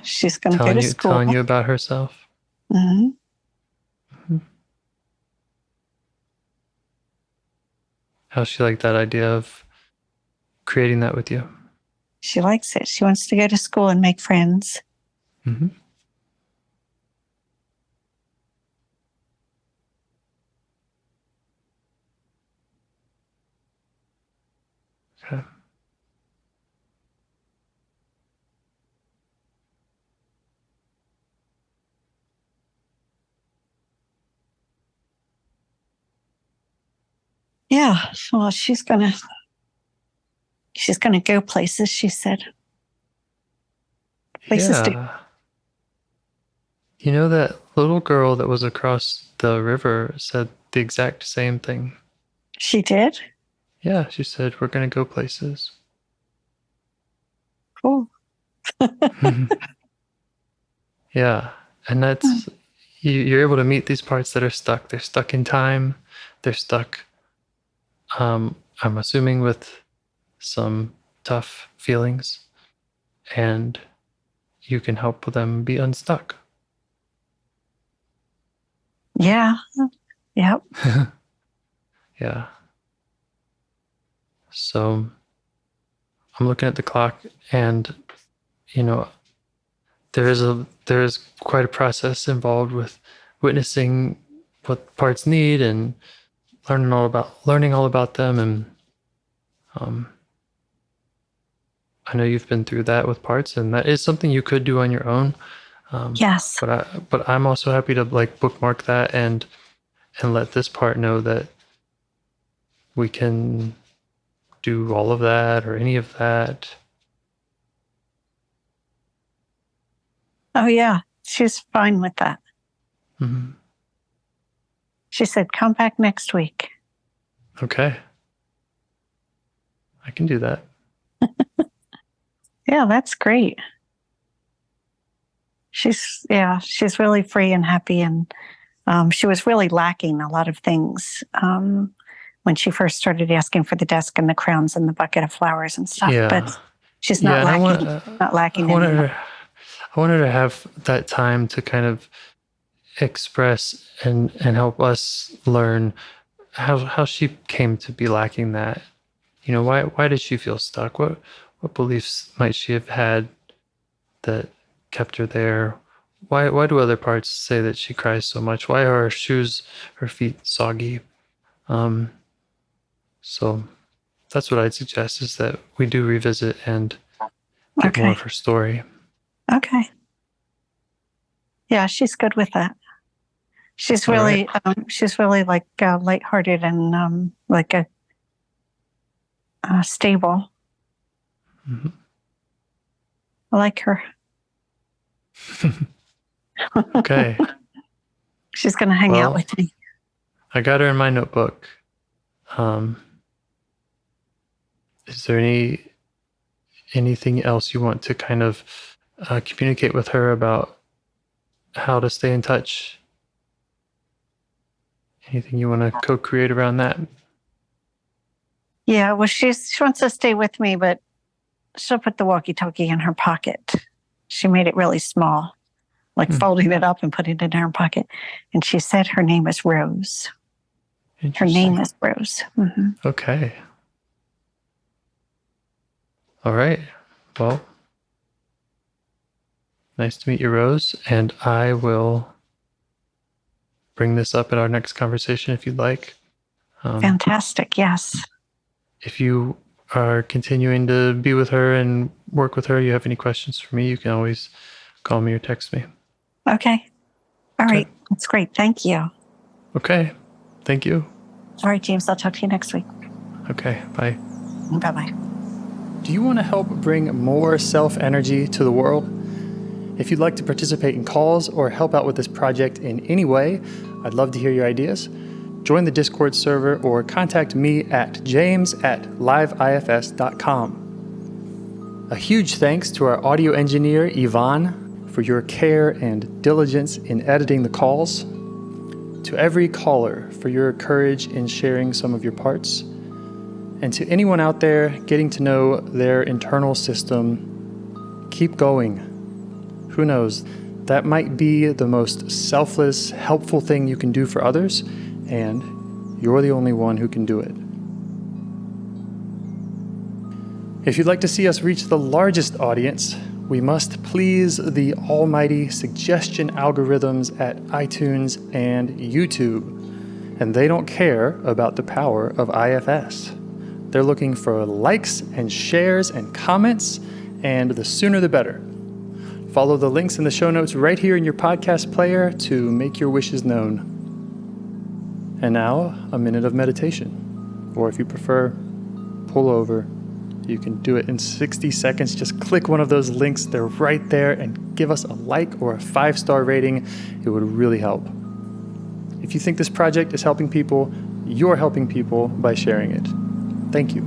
S5: she's going to go to school.
S4: Telling you about herself.
S5: Mm-hmm.
S4: Mm-hmm. How's she like that idea of creating that with you?
S5: She likes it. She wants to go to school and make friends.
S4: Mm-hmm. Okay.
S5: Yeah. Well, she's gonna go places, she said. Places to.
S4: You know, that little girl that was across the river said the exact same thing.
S5: She did?
S4: Yeah, she said, we're going to go places.
S5: Cool.
S4: Yeah. And that's, you're able to meet these parts that are stuck. They're stuck in time. They're stuck, I'm assuming, with some tough feelings. And you can help them be unstuck.
S5: Yeah. Yep.
S4: Yeah. So I'm looking at the clock, and there is quite a process involved with witnessing what parts need and learning all about them. And I know you've been through that with parts, and that is something you could do on your own.
S5: Yes.
S4: But I'm also happy to bookmark that and let this part know that we can do all of that or any of that.
S5: Oh, yeah. She's fine with that.
S4: Mm-hmm.
S5: She said, come back next week.
S4: Okay. I can do that.
S5: Yeah, that's great. she's really free and happy, and she was really lacking a lot of things when she first started asking for the desk and the crowns and the bucket of flowers and stuff.
S4: Yeah.
S5: But she's not lacking. Not lacking.
S4: I want her to have that time to kind of express and help us learn how she came to be lacking that. You know, why did she feel stuck? What beliefs might she have had that kept her there? Why do other parts say that she cries so much? Why are her feet soggy? So that's what I'd suggest, is that we do revisit and get more of her story.
S5: Okay. Yeah, she's good with that. She's really, like lighthearted and like a stable.
S4: Mm-hmm.
S5: I like her.
S4: Okay.
S5: She's going to hang out with me.
S4: I got her in my notebook. Is there anything else you want to kind of communicate with her about how to stay in touch? Anything you want to co-create around that?
S5: Yeah, well, she wants to stay with me, but she'll put the walkie-talkie in her pocket. She made it really small, like folding it up and putting it in her pocket. And she said her name is Rose. Her name is Rose. Mm-hmm.
S4: Okay. All right. Well, nice to meet you, Rose. And I will bring this up at our next conversation if you'd like.
S5: Fantastic. Yes.
S4: If you are continuing to be with her and work with her, you have any questions for me, you can always call me or text me.
S5: Okay. All right. That's great. Thank you.
S4: Okay. Thank you.
S5: All right, James. I'll talk to you next week.
S4: Okay. Bye.
S5: Bye-bye.
S4: Do you want to help bring more self-energy to the world? If you'd like to participate in calls or help out with this project in any way, I'd love to hear your ideas. Join the Discord server or contact me at james@liveifs.com. A huge thanks to our audio engineer, Yvonne, for your care and diligence in editing the calls. To every caller for your courage in sharing some of your parts. And to anyone out there getting to know their internal system, keep going. Who knows, that might be the most selfless, helpful thing you can do for others, and you're the only one who can do it. If you'd like to see us reach the largest audience, we must please the almighty suggestion algorithms at iTunes and YouTube. And they don't care about the power of IFS. They're looking for likes and shares and comments, and the sooner the better. Follow the links in the show notes right here in your podcast player to make your wishes known. And now, a minute of meditation. Or if you prefer, pull over. You can do it in 60 seconds. Just click one of those links. They're right there, and give us a like or a 5-star rating. It would really help. If you think this project is helping people, you're helping people by sharing it. Thank you.